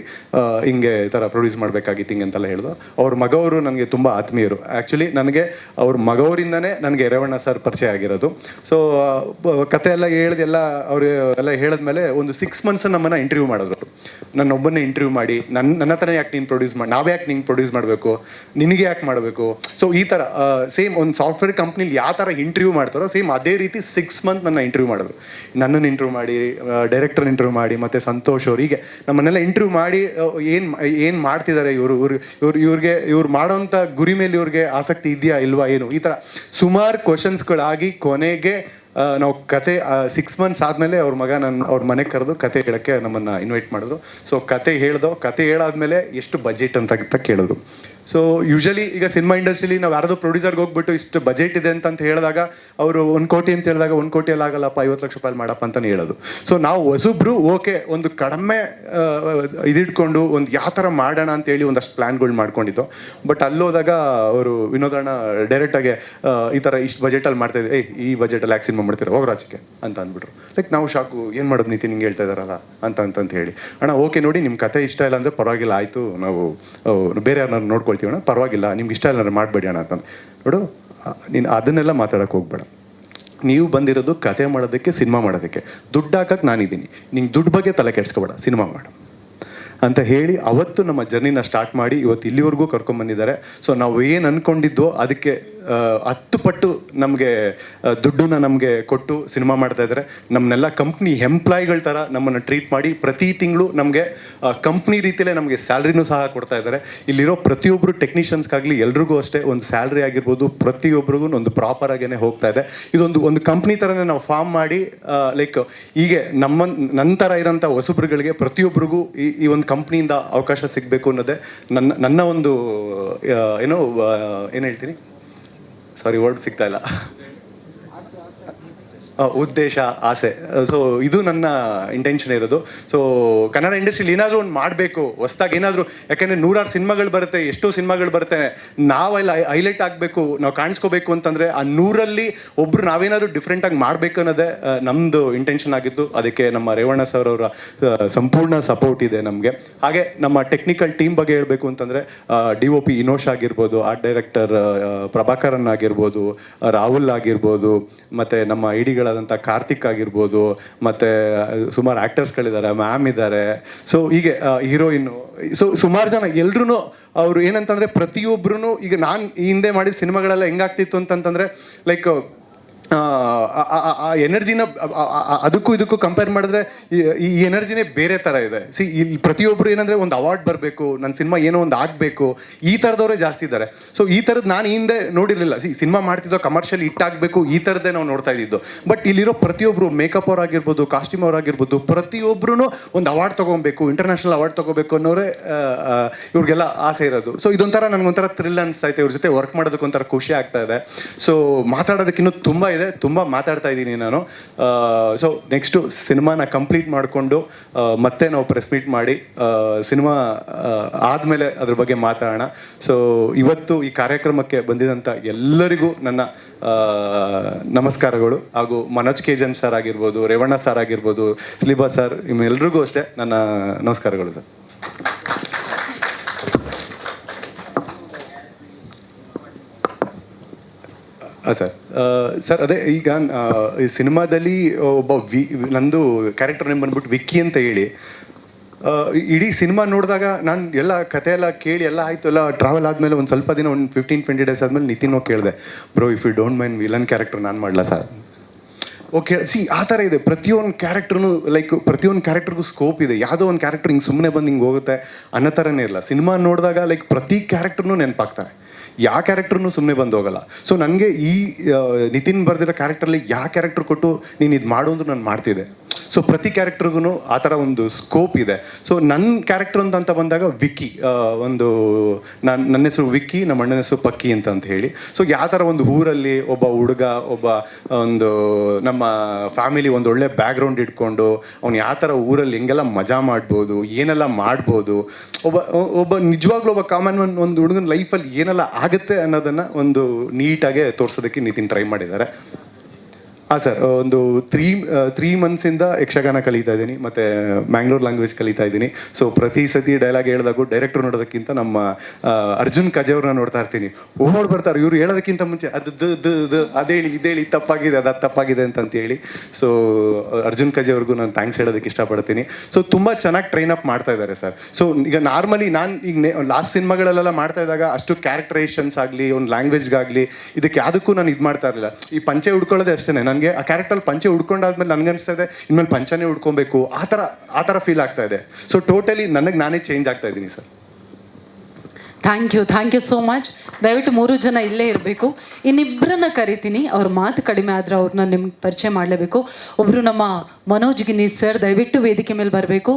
ಹಿಂಗೆ ಈ ಥರ ಪ್ರೊಡ್ಯೂಸ್ ಮಾಡಬೇಕಾಗಿತ್ತು ಹಿಂಗೆ ಅಂತೆಲ್ಲ ಹೇಳಿದ್ರು. ಅವ್ರ ಮಗವರು ನನಗೆ ತುಂಬ ಆತ್ಮೀಯರು. ಆ್ಯಕ್ಚುಲಿ ನನಗೆ ಅವ್ರ ಮಗವರಿಂದನೇ ನನಗೆ ರೇವಣ್ಣ ಸರ್ ಪರಿಚಯ ಆಗಿರೋದು. ಸೊ ಕತೆ ಎಲ್ಲ ಅವರು ಎಲ್ಲ ಹೇಳಿದ್ಮೇಲೆ ಒಂದು 6 months ನಮ್ಮನ್ನು ಇಂಟರ್ವ್ಯೂ ಮಾಡಿದ್ರು. ನನ್ನೊಬ್ಬನ್ನೇ ಇಂಟರ್ವ್ಯೂ ಮಾಡಿ ನನ್ನ ಹತ್ರನೇ ಯಾಕೆ ನೀನು ಪ್ರೊಡ್ಯೂಸ್ ಮಾಡಿ, ನಾವೇ ಯಾಕೆ ನಿಂಗೆ ಪ್ರೊಡ್ಯೂಸ್ ಮಾಡಬೇಕು, ನಿನಗೆ ಯಾಕೆ ಮಾಡಬೇಕು. ಸೊ ಈ ಥರ ಸೇಮ್ ಒಂದು ಸಾಫ್ಟ್ವೇರ್ ಕಂಪ್ನಿಲಿ ಯಾವ ಥರ ಇಂಟರ್ವ್ಯೂ ಮಾಡ್ತಾರೋ ಸೇಮ್ ಅದೇ ರೀತಿ 6 months ನನ್ನ ಇಂಟರ್ವ್ಯೂ ಮಾಡಿದ್ರು. ನನ್ನನ್ನು ಇಂಟರ್ವ್ಯೂ ಮಾಡಿ, ಡೈರೆಕ್ಟರ್ ಇಂಟರ್ವ್ಯೂ ಮಾಡಿ, ಮತ್ತು ಸಂತೋಷ್ ಅವ್ರು, ಹೀಗೆ ನಮ್ಮನ್ನೆಲ್ಲ ಇಂಟರ್ವ್ಯೂ ಮಾಡಿ ಏನು ಮಾಡ್ತಿದ್ದಾರೆ ಇವ್ರು ಮಾಡೋಂಥ ಗುರಿ ಮೇಲೆ ಇವ್ರಿಗೆ ಆಸಕ್ತಿ ಇದೆಯಾ ಇಲ್ವಾ, ಏನು, ಈ ಥರ ಸುಮಾರು ಕ್ವಶನ್ಸ್ಗಳಾಗಿ ಕೊನೆಗೆ ನಾವು ಕತೆ 6 months ಆದಮೇಲೆ ಅವ್ರ ಮಗ ಅವ್ರ ಮನೆಗೆ ಕರೆದು ಕತೆ ಹೇಳೋಕ್ಕೆ ನಮ್ಮನ್ನು ಇನ್ವೈಟ್ ಮಾಡಿದ್ರು. ಸೊ ಕತೆ ಹೇಳಾದ್ಮೇಲೆ ಎಷ್ಟು ಬಜೆಟ್ ಅಂತ ಕೇಳಿದ್ರು. ಸೊ ಯೂಶಲಿ ಈಗ ಸಿನಿಮಾ ಇಂಡಸ್ಟ್ರಿಲಿ ನಾವು ಯಾರ್ದೋ ಪ್ರೊಡ್ಯೂಸರ್ಗೆ ಹೋಗ್ಬಿಟ್ಟು ಇಷ್ಟು ಬಜೆಟ್ ಇದೆ ಅಂತ ಹೇಳಿದಾಗ ಅವರು 1 ಕೋಟಿ ಅಂತ ಹೇಳಿದಾಗ 1 ಕೋಟಿಯಲ್ಲಿ ಆಗಲ್ಲಪ್ಪ, 50 ಲಕ್ಷ ರೂಪಾಯಿ ಮಾಡಪ್ಪ ಅಂತಲೇ ಹೇಳೋದು. ಸೊ ನಾವು ಹೊಸಬ್ರು ಓಕೆ ಒಂದು ಕಡಿಮೆ ಇದಿಟ್ಕೊಂಡು ಒಂದು ಯಾವ ಥರ ಮಾಡೋಣ ಅಂತೇಳಿ ಒಂದಷ್ಟು ಪ್ಲ್ಯಾನ್ಗಳು ಮಾಡ್ಕೊಂಡಿದ್ದು. ಬಟ್ ಅಲ್ಲೋದಾಗ ಅವರು ವಿನೋದಣ್ಣ ಡೈರೆಕ್ಟಾಗಿ ಈ ಥರ ಇಷ್ಟು ಬಜೆಟಲ್ಲಿ ಮಾಡ್ತಾಯಿದ್ದೆ, ಈ ಬಜೆಟಲ್ಲಿ ಯಾಕೆ ಸಿನಿಮಾ ಮಾಡ್ತೀರಾ, ಹೋಗಿ ರಾಜಕೀಯ ಅಂತ ಅಂದ್ಬಿಟ್ರು. ಲೈಕ್ ನಾವು ಶಾಕು, ಏನು ಮಾಡೋದು ನೀತಿ ನಿಂಗೆ ಹೇಳ್ತಾ ಇದ್ದಾರಲ್ಲ ಅಂತ ಹೇಳಿ, ಅಣ್ಣ ಓಕೆ ನೋಡಿ ನಿಮ್ಮ ಕತೆ ಇಷ್ಟ ಇಲ್ಲ ಅಂದರೆ ಪರವಾಗಿಲ್ಲ, ಆಯಿತು ನಾವು ಬೇರೆ ಯಾರನ್ನ ನೋಡ್ಕೊಳ್ತೀವಿ ಅಣ್ಣ, ಪರವಾಗಿಲ್ಲ, ನಿಮ್ಗೆ ಇಷ್ಟ ಇಲ್ಲ ಮಾಡಬೇಡಿ ಅಣ್ಣ ಅಂತ. ನೋಡು, ನೀನು ಅದನ್ನೆಲ್ಲ ಮಾತಾಡೋಕೆ ಹೋಗ್ಬೇಡ, ನೀವು ಬಂದಿರೋದು ಕತೆ ಮಾಡೋದಕ್ಕೆ, ಸಿನಿಮಾ ಮಾಡೋದಕ್ಕೆ, ದುಡ್ಡು ಹಾಕಕ್ಕೆ ನಾನಿದ್ದೀನಿ, ನಿಂಗೆ ದುಡ್ಡು ಬಗ್ಗೆ ತಲೆ ಕೆಡ್ಸ್ಕೊಬೇಡ, ಸಿನಿಮಾ ಮಾಡು ಅಂತ ಹೇಳಿ ಅವತ್ತು ನಮ್ಮ ಜರ್ನಿನ ಸ್ಟಾರ್ಟ್ ಮಾಡಿ ಇವತ್ತು ಇಲ್ಲಿವರೆಗೂ ಕರ್ಕೊಂಡ್ಬಂದಿದ್ದಾರೆ. ಸೊ ನಾವು ಏನು ಅಂದ್ಕೊಂಡಿದ್ವೋ ಅದಕ್ಕೆ 10 ಪಟ್ಟು ನಮಗೆ ದುಡ್ಡನ್ನ ನಮಗೆ ಕೊಟ್ಟು ಸಿನಿಮಾ ಮಾಡ್ತಾ ಇದ್ದಾರೆ. ನಮ್ಮನ್ನೆಲ್ಲ ಕಂಪ್ನಿ ಎಂಪ್ಲಾಯಿಗಳ ಥರ ನಮ್ಮನ್ನು ಟ್ರೀಟ್ ಮಾಡಿ ಪ್ರತಿ ತಿಂಗಳು ನಮಗೆ ಕಂಪ್ನಿ ರೀತಿಯಲ್ಲೇ ನಮಗೆ ಸ್ಯಾಲ್ರಿನೂ ಸಹ ಕೊಡ್ತಾ ಇದ್ದಾರೆ. ಇಲ್ಲಿರೋ ಪ್ರತಿಯೊಬ್ಬರು ಟೆಕ್ನಿಷಿಯನ್ಸ್ಗಾಗಲಿ ಎಲ್ರಿಗೂ ಅಷ್ಟೇ ಒಂದು ಸ್ಯಾಲ್ರಿ ಆಗಿರ್ಬೋದು ಪ್ರತಿಯೊಬ್ಬರಿಗೂ ಒಂದು ಪ್ರಾಪರ್ ಆಗೇ ಹೋಗ್ತಾ ಇದೆ. ಇದೊಂದು ಕಂಪ್ನಿ ಥರನೇ ನಾವು ಫಾರ್ಮ್ ಮಾಡಿ ಲೈಕ್ ಹೀಗೆ ನನ್ನ ಥರ ಇರೋಂಥ ಹೊಸಬ್ರುಗಳಿಗೆ ಪ್ರತಿಯೊಬ್ಬರಿಗೂ ಈ ಒಂದು ಕಂಪ್ನಿಯಿಂದ ಅವಕಾಶ ಸಿಗಬೇಕು ಅನ್ನೋದೇ ನನ್ನ ಒಂದು ಏನು ಹೇಳ್ತೀನಿ, ಸಾರಿ ವರ್ಡ್ ಸಿಗ್ತಾ ಇಲ್ಲ, ಉದ್ದೇಶ, ಆಸೆ. ಸೊ ಇದು ನನ್ನ ಇಂಟೆನ್ಷನ್ ಇರೋದು. ಸೊ ಕನ್ನಡ ಇಂಡಸ್ಟ್ರಿಲಿ ಏನಾದರೂ ಒಂದು ಮಾಡಬೇಕು ಹೊಸ್ದಾಗಿ ಏನಾದರೂ, ಯಾಕೆಂದರೆ 100 ಸಿನಿಮಾಗಳು ಬರುತ್ತೆ, ಎಷ್ಟೋ ಸಿನಿಮಾಗಳು ಬರುತ್ತೆ, ನಾವೆಲ್ಲ ಹೈಲೈಟ್ ಆಗಬೇಕು, ನಾವು ಕಾಣಿಸ್ಕೋಬೇಕು ಅಂತಂದರೆ ಆ 100ರಲ್ಲಿ ಒಬ್ಬರು ನಾವೇನಾದರೂ ಡಿಫ್ರೆಂಟಾಗಿ ಮಾಡಬೇಕು ಅನ್ನೋದೇ ನಮ್ಮದು ಇಂಟೆನ್ಷನ್ ಆಗಿತ್ತು. ಅದಕ್ಕೆ ನಮ್ಮ ರೇವಣ್ಣ ಸರ್ ಅವರ ಸಂಪೂರ್ಣ ಸಪೋರ್ಟ್ ಇದೆ ನಮಗೆ. ಹಾಗೆ ನಮ್ಮ ಟೆಕ್ನಿಕಲ್ ಟೀಮ್ ಬಗ್ಗೆ ಹೇಳಬೇಕು ಅಂತಂದರೆ DOP ಇನೋಶ್ ಆಗಿರ್ಬೋದು, ಆರ್ಟ್ ಡೈರೆಕ್ಟರ್ ಪ್ರಭಾಕರನ್ ಆಗಿರ್ಬೋದು, ರಾಹುಲ್ ಆಗಿರ್ಬೋದು, ಮತ್ತು ನಮ್ಮ ಐಡಿಗಳಾದಂಥ ಕಾರ್ತಿಕ್ ಆಗಿರ್ಬೋದು, ಮತ್ತು ಸುಮಾರು ಆ್ಯಕ್ಟರ್ಸ್ಗಳಿದ್ದಾರೆ, ಮ್ಯಾಮ್ ಇದ್ದಾರೆ, ಸೊ ಹೀಗೆ ಹೀರೋಯಿನ್ನು, ಸೊ ಸುಮಾರು ಜನ ಎಲ್ಲರೂ ಅವರು ಏನಂತಂದರೆ ಪ್ರತಿಯೊಬ್ಬರೂ ಈಗ ನಾನು ಈ ಹಿಂದೆ ಮಾಡಿದ ಸಿನಿಮಾಗಳೆಲ್ಲ ಹೆಂಗಾಗ್ತಿತ್ತು ಅಂತಂತಂದರೆ ಲೈಕ್ ಆ ಎನರ್ಜಿನ ಅದಕ್ಕೂ ಇದಕ್ಕೂ ಕಂಪೇರ್ ಮಾಡಿದ್ರೆ ಈ ಎನರ್ಜಿನೇ ಬೇರೆ ಥರ ಇದೆ. ಇಲ್ಲಿ ಪ್ರತಿಯೊಬ್ಬರು ಏನಂದರೆ ಒಂದು ಅವಾರ್ಡ್ ಬರಬೇಕು, ನನ್ನ ಸಿನಿಮಾ ಏನೋ ಒಂದು ಆಗಬೇಕು, ಈ ಥರದವರೇ ಜಾಸ್ತಿ ಇದ್ದಾರೆ. ಸೊ ಈ ಥರದ್ದು ನಾನು ಹಿಂದೆ ನೋಡಿರಲಿಲ್ಲ. ಸಿನಿಮಾ ಮಾಡ್ತಿದ್ದೋ ಕಮರ್ಷಿಯಲ್ ಹಿಟ್ ಆಗಬೇಕು, ಈ ಥರದ್ದೇ ನಾವು ನೋಡ್ತಾ ಇದ್ದಿದ್ದು. ಬಟ್ ಇಲ್ಲಿರೋ ಪ್ರತಿಯೊಬ್ಬರು ಮೇಕಪ್ ಅವರಾಗಿರ್ಬೋದು, ಕಾಸ್ಟ್ಯೂಮ್ ಅವರಾಗಿರ್ಬೋದು, ಪ್ರತಿಯೊಬ್ಬರೂ ಒಂದು ಅವಾರ್ಡ್ ತೊಗೊಬೇಕು, ಇಂಟರ್ನ್ಯಾಷನಲ್ ಅವಾರ್ಡ್ ತೊಗೋಬೇಕು ಅನ್ನೋರೇ ಇವ್ರಿಗೆಲ್ಲ ಆಸೆ ಇರೋದು. ಸೊ ಇದೊಂಥರ ನನಗೊಂಥರ ಥ್ರಿಲ್ ಅನಿಸ್ತೈತೆ, ಇವ್ರ ಜೊತೆ ವರ್ಕ್ ಮಾಡೋದಕ್ಕೊಂಥರ ಖುಷಿ ಆಗ್ತಾ ಇದೆ. ಸೊ ಮಾತಾಡೋದಕ್ಕಿನ್ನೂ ತುಂಬ ಇದೆ, ತುಂಬ ಮಾತಾಡ್ತಾ ಇದ್ದೀನಿ ನಾನು. ಸೊ ನೆಕ್ಸ್ಟು ಸಿನಿಮಾನ ಕಂಪ್ಲೀಟ್ ಮಾಡಿಕೊಂಡು ಮತ್ತೆ ನಾವು ಪ್ರೆಸ್ ಮೀಟ್ ಮಾಡಿ ಸಿನಿಮಾ ಆದಮೇಲೆ ಅದ್ರ ಬಗ್ಗೆ ಮಾತಾಡೋಣ. ಸೊ ಇವತ್ತು ಈ ಕಾರ್ಯಕ್ರಮಕ್ಕೆ ಬಂದಿದ್ದಂಥ ಎಲ್ಲರಿಗೂ ನನ್ನ ನಮಸ್ಕಾರಗಳು. ಹಾಗೂ ಮನೋಜ್ ಕೆಜನ್ ಸರ್ ಆಗಿರ್ಬೋದು, ರೇವಣ್ಣ ಸರ್ ಆಗಿರ್ಬೋದು, ಸ್ಲಿಬಾ ಸರ್, ನಿಮ್ಮೆಲ್ರಿಗೂ ಅಷ್ಟೇ ನನ್ನ ನಮಸ್ಕಾರಗಳು ಸರ್. ಸರ್ ಅದೇ ಈಗ ಈ ಸಿನಿಮಾದಲ್ಲಿ ಒಬ್ಬ ನಂದು ಕ್ಯಾರೆಕ್ಟರ್ ನೇಮ್ ಬಂದ್ಬಿಟ್ಟು ವಿಕ್ಕಿ ಅಂತ ಹೇಳಿ, ಇಡೀ ಸಿನಿಮಾ ನೋಡಿದಾಗ ನಾನು ಎಲ್ಲ ಕತೆ ಎಲ್ಲ ಕೇಳಿ ಎಲ್ಲ ಆಯಿತು, ಎಲ್ಲ ಟ್ರಾವೆಲ್ ಆದಮೇಲೆ ಒಂದು ಸ್ವಲ್ಪ ದಿನ, ಒಂದು 15-20 ಡೇಸ್ ಆದಮೇಲೆ ನಿತಿನ್ ಹೋಗಿ ಕೇಳಿದೆ, bro if you don't mind villain character ನಾನು ಮಾಡಲ ಸರ್? ಓಕೆ, ಆ ಥರ ಇದೆ. ಪ್ರತಿಯೊಂದು ಕ್ಯಾರೆಕ್ಟ್ರೂ ಲೈಕ್ ಪ್ರತಿಯೊಂದು ಕ್ಯಾರೆಕ್ಟರ್ಗೂ ಸ್ಕೋಪ್ ಇದೆ. ಯಾವುದೋ ಒಂದು ಕ್ಯಾರೆಕ್ಟರ್ ಹಿಂಗೆ ಸುಮ್ಮನೆ ಬಂದು ಹಿಂಗೆ ಹೋಗುತ್ತೆ ಅನ್ನೋ ಥರನೇ ಇಲ್ಲ. ಸಿನಿಮಾ ನೋಡಿದಾಗ ಲೈಕ್ ಪ್ರತಿ ಕ್ಯಾರೆಕ್ಟರ್ನೂ ನೆನಪಾಗ್ತಾರೆ, ಯಾವ ಕ್ಯಾರೆಕ್ಟ್ರೂ ಸುಮ್ಮನೆ ಬಂದು ಹೋಗಲ್ಲ. ಸೊ ನನಗೆ ಈ ನಿತಿನ್ ಬರೆದಿರೋ ಕ್ಯಾರೆಕ್ಟ್ರಲ್ಲಿ ಯಾವ ಕ್ಯಾರೆಕ್ಟರ್ ಕೊಟ್ಟು ನೀನು ಇದು ಮಾಡು ಅಂದ್ರೂ ನಾನು ಮಾಡ್ತಿದ್ದೆ. ಸೊ ಪ್ರತಿ ಕ್ಯಾರೆಕ್ಟರ್ಗೂ ಆ ಥರ ಒಂದು ಸ್ಕೋಪ್ ಇದೆ. ಸೊ ನನ್ನ ಕ್ಯಾರೆಕ್ಟರ್ ಅಂತ ಬಂದಾಗ ವಿಕ್ಕಿ, ಒಂದು ನನ್ನ ಹೆಸರು ವಿಕ್ಕಿ, ನಮ್ಮ ಅಣ್ಣನ ಹೆಸರು ಪಕ್ಕಿ ಅಂತ ಹೇಳಿ. ಸೊ ಯಾವ ಥರ ಒಂದು ಊರಲ್ಲಿ ಒಬ್ಬ ಹುಡುಗ, ಒಬ್ಬ ಒಂದು ನಮ್ಮ ಫ್ಯಾಮಿಲಿ ಒಂದು ಒಳ್ಳೆ ಬ್ಯಾಕ್ಗ್ರೌಂಡ್ ಇಟ್ಕೊಂಡು ಅವ್ನು ಯಾವ ಥರ ಊರಲ್ಲಿ ಹೆಂಗೆಲ್ಲ ಮಜಾ ಮಾಡ್ಬೋದು, ಏನೆಲ್ಲ ಮಾಡ್ಬೋದು, ಒಬ್ಬ ನಿಜವಾಗ್ಲೂ ಒಬ್ಬ ಕಾಮನ್ ಒಂದು ಹುಡುಗನ ಲೈಫಲ್ಲಿ ಏನೆಲ್ಲ ಆಗುತ್ತೆ ಅನ್ನೋದನ್ನು ಒಂದು ನೀಟಾಗೆ ತೋರಿಸೋದಕ್ಕೆ ನಿತಿನ್ ಟ್ರೈ ಮಾಡಿದ್ದಾರೆ. ಹಾಂ ಸರ್, ಒಂದು 3 ಮಂತ್ಸಿಂದ ಯಕ್ಷಗಾನ ಕಲಿತಾ ಇದ್ದೀನಿ, ಮತ್ತು ಮ್ಯಾಂಗ್ಳೂರ್ ಲ್ಯಾಂಗ್ವೇಜ್ ಕಲಿತಾ ಇದ್ದೀನಿ. ಸೊ ಪ್ರತಿ ಸತಿ ಡೈಲಾಗ್ ಹೇಳಿದಾಗೂ ಡೈರೆಕ್ಟರ್ ನೋಡೋದಕ್ಕಿಂತ ನಮ್ಮ ಅರ್ಜುನ್ ಕಜೇವ್ರನ್ನ ನೋಡ್ತಾ ಇರ್ತೀನಿ. ಓಡ್ ಬರ್ತಾರೆ ಇವ್ರು ಹೇಳೋದಕ್ಕಿಂತ ಮುಂಚೆ ಅದೇಳಿ ಇದೇಳಿ ತಪ್ಪಾಗಿದೆ, ಅದು ತಪ್ಪಾಗಿದೆ ಅಂತೇಳಿ. ಸೊ ಅರ್ಜುನ್ ಕಜೇವ್ರಿಗೂ ನಾನು ಥ್ಯಾಂಕ್ಸ್ ಹೇಳೋದಕ್ಕೆ ಇಷ್ಟಪಡ್ತೀನಿ. ಸೊ ತುಂಬ ಚೆನ್ನಾಗಿ ಟ್ರೈನ್ ಅಪ್ ಮಾಡ್ತಾ ಇದ್ದಾರೆ ಸರ್. ಸೊ ಈಗ ನಾರ್ಮಲಿ ನಾನು ಈಗ ಲಾಸ್ಟ್ ಸಿನಿಮಾಗಳಲ್ಲೆಲ್ಲ ಮಾಡ್ತಾ ಇದ್ದಾಗ ಅಷ್ಟು ಕ್ಯಾರೆಕ್ಟರೈಸೇಷನ್ಸ್ ಆಗಲಿ, ಒಂದು ಲ್ಯಾಂಗ್ವೇಜ್ಗಾಗಲಿ, ಇದಕ್ಕೆ ಯಾವುದಕ್ಕೂ ನಾನು ಇದು ಮಾಡ್ತಾ ಇರಲಿಲ್ಲ. ಈ ಪಂಚೆ ಹುಡ್ಕೊಳ್ಳೋದೇ ಅಷ್ಟೇ. ನನಗೆ ಆ ಕ್ಯಾರೆಕ್ಟರ್ ಪಂಚೆ ಹುಡ್ಕೊಂಡಾದ್ಮೇಲೆ ನನಗನ್ನಿಸ್ತಾ ಇದೆ ಇನ್ಮೇಲೆ ಪಂಚನೇ ಹುಡ್ಕೊಬೇಕು, ಆ ಥರ ಫೀಲ್ ಆಗ್ತಾ ಇದೆ. ಸೊ ಟೋಟಲಿ ನನಗೆ ನಾನೇ ಚೇಂಜ್ ಆಗ್ತಾ ಇದ್ದೀನಿ sir. Thank you so much. ದಯವಿಟ್ಟು 3 ಜನ ಇಲ್ಲೇ ಇರಬೇಕು. ಇನ್ನಿಬ್ಬರನ್ನ ಕರಿತೀನಿ, ಅವ್ರ ಮಾತು ಕಡಿಮೆ ಆದರೆ ಅವ್ರನ್ನ ನಿಮ್ಗೆ ಪರಿಚಯ ಮಾಡಲೇಬೇಕು. ಒಬ್ಬರು ನಮ್ಮ ಮನೋಜ್ ಗಿನ್ನಿ ಸರ್, ದಯವಿಟ್ಟು ವೇದಿಕೆ ಮೇಲೆ ಬರಬೇಕು.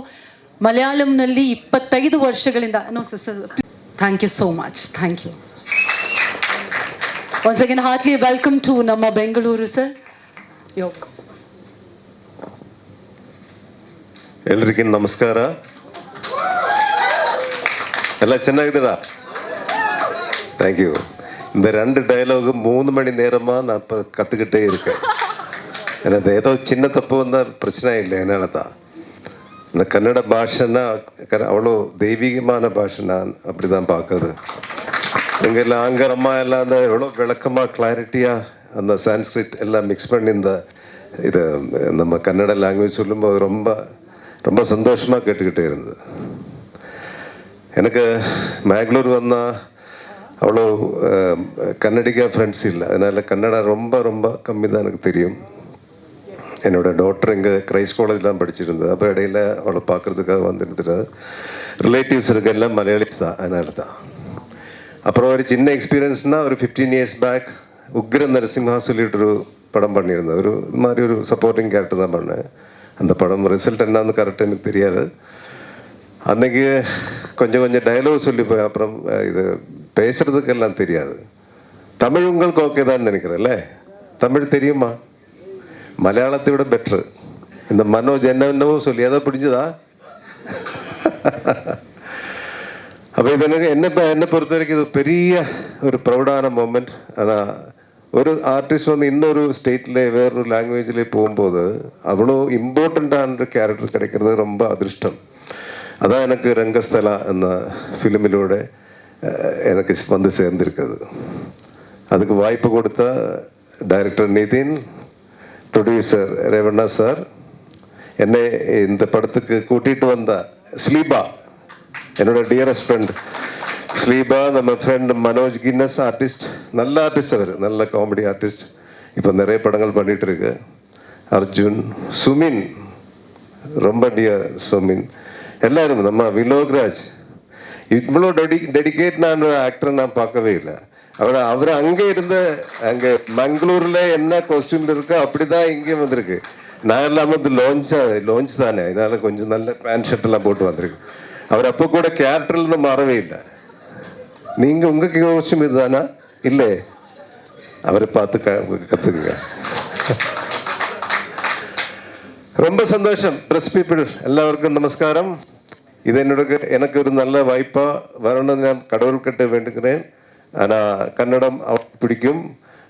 ಮಲಯಾಳಂನಲ್ಲಿ 25 ವರ್ಷಗಳಿಂದ thank you so much. Thank you. Once again heartily welcome to ನಮ್ಮ ಬೆಂಗಳೂರು ಸರ್. ಎಲ್ರಿಗೂ ನಮಸ್ಕಾರ. ಎಲ್ಲ ಚೆನ್ನಾಗಿದ್ದೀರಾ? Thank you. இந்த 2 டயலாக் 3 மணி நேரமாக நான் இப்போ கற்றுக்கிட்டே இருக்கேன். எனக்கு ஏதோ சின்ன தப்பு வந்தால் பிரச்சனை இல்லை, என்னால் தான். இந்த கன்னட பாஷைன்னா அவ்வளோ தெய்வீகமான பாஷை, நான் அப்படி தான் பார்க்குறது. இங்கெல்லாம் ஆங்கரமாக எல்லாம் அந்த எவ்வளோ விளக்கமாக கிளாரிட்டியாக அந்த சான்ஸ்கிரிட் எல்லாம் மிக்ஸ் பண்ணி இது நம்ம கன்னட லாங்குவேஜ் சொல்லும்போது ரொம்ப ரொம்ப சந்தோஷமாக கேட்டுக்கிட்டே இருந்தது. எனக்கு மேங்களூர் வந்தால் அவ்வளோ கன்னடிகா ஃப்ரெண்ட்ஸ் இல்லை, அதனால் கன்னடா ரொம்ப ரொம்ப கம்மி தான் எனக்கு தெரியும். என்னோடய டாக்டர் இங்கே கிரைஸ்ட் காலேஜ் தான் படிச்சிருந்தது. அப்போ இடையில அவளை பார்க்குறதுக்காக வந்துருந்துட்டு ரிலேட்டிவ்ஸ் இருக்க மலையாளிஸ் தான், அதனால தான். அப்புறம் ஒரு சின்ன எக்ஸ்பீரியன்ஸ்னால் ஒரு 15 years பேக் உக்ர நரசிம்ஹா சொல்லிட்டு ஒரு படம் பண்ணியிருந்தேன். ஒரு இது மாதிரி ஒரு சப்போர்ட்டிங் கேரக்டர் தான் பண்ணேன். அந்த படம் ரிசல்ட் என்னன்னு கரெக்டாக எனக்கு தெரியாது. அன்றைக்கி கொஞ்சம் டயலாக் சொல்லிப்பேன். அப்புறம் இது பேசுகிறதுக்கெல்லாம் தெரியாது. தமிழ் உங்களுக்கு ஓகே தான் நினைக்கிறேன்ல? தமிழ் தெரியுமா? மலையாளத்தை விட பெட்ரு. இந்த மனோஜ் என்னவோ சொல்லி எதை பிடிச்சதா? அப்போ இது எனக்கு என்னை பொறுத்த வரைக்கும் இது பெரிய ஒரு ப்ரௌடான மூமெண்ட். ஆனால் ஒரு ஆர்டிஸ்ட் வந்து இன்னொரு ஸ்டேட்டில் வேறொரு லாங்குவேஜில் போகும்போது அவ்வளோ இம்பார்ட்டண்ட்டான கேரக்டர் கிடைக்கிறது ரொம்ப அதிர்ஷ்டம். அதான் எனக்கு ரங்கஸ்தலா என்ற ஃபிலிமிலூടെ எனக்கு வந்து சேர்ந்திருக்கிறது. அதுக்கு வாய்ப்பு கொடுத்த director Nitin, producer Revanna sir, என்னை இந்த படத்துக்கு கூட்டிகிட்டு வந்த ஸ்லீபா, என்னோட டியரஸ்ட் ஃப்ரெண்ட் ஸ்லீபா, நம்ம ஃப்ரெண்ட் மனோஜ் கின்னஸ், ஆர்டிஸ்ட், நல்ல ஆர்டிஸ்ட், அவர் நல்ல காமெடி ஆர்டிஸ்ட். இப்போ நிறைய படங்கள் பண்ணிகிட்டு இருக்கு. அர்ஜுன், சுமின், ரொம்ப டியர் சுமின், எல்லாரும், நம்ம விலோக்ராஜ், இவ்வளோ டெடிகேட்னான ஆக்டரை நான் பார்க்கவே இல்லை. அவர் அங்கே இருந்த, அங்கே மங்களூரில் என்ன கொஸ்டின் இருக்கோ அப்படி தான் இங்கே வந்திருக்கு. நான் எல்லாம் வந்து லான்ச் தானே, அதனால கொஞ்சம் நல்ல பேண்ட் ஷர்ட்டெல்லாம் போட்டு வந்திருக்கு. அவர் அப்போ கூட கேரக்டர்லேருந்து மாறவே இல்லை. நீங்கள் உங்களுக்கு கோஸ்டியூம் இதுதானா? இல்லை, அவரை பார்த்து கற்றுக்குங்க. ரொம்ப சந்தோஷம். ப்ரெஸ் பீப்புள் எல்லாருக்கும் நமஸ்காரம். இது எனக்கு ஒரு நல்ல வாய்ப்பாக வரணும்னு நான் கடவுள்கிட்ட வேண்டுகிறேன். ஆனால் கன்னடம் அவருக்கு பிடிக்கும்.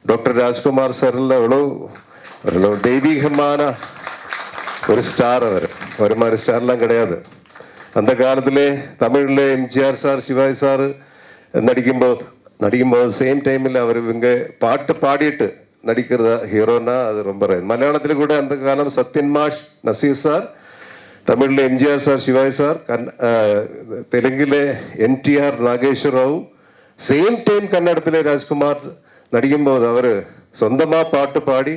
டாக்டர் ராஜ்குமார் சாரில் அவ்வளோ தெய்வீகமான ஒரு ஸ்டார். அவர் மாதிரி ஸ்டார்லாம் கிடையாது. அந்த காலத்திலே தமிழில் எம்ஜிஆர் சார், சிவாஜி சார் நடிக்கும்போது சேம் டைமில் அவர் இவங்க பாட்டு பாடிட்டு நடிக்கிறதா ஹீரோனா அது ரொம்ப ரேர். மலையாளத்தில் கூட அந்த காலம் சத்யன் மாஷ், நசீர் சார், தமிழில் எம்ஜிஆர் சார், சிவாஜி சார், தெலுங்கில் NTR, Nageswara Rao, same time கன்னடத்தில் ராஜ்குமார் நடிக்கும்போது அவர் சொந்தமாக பாட்டு பாடி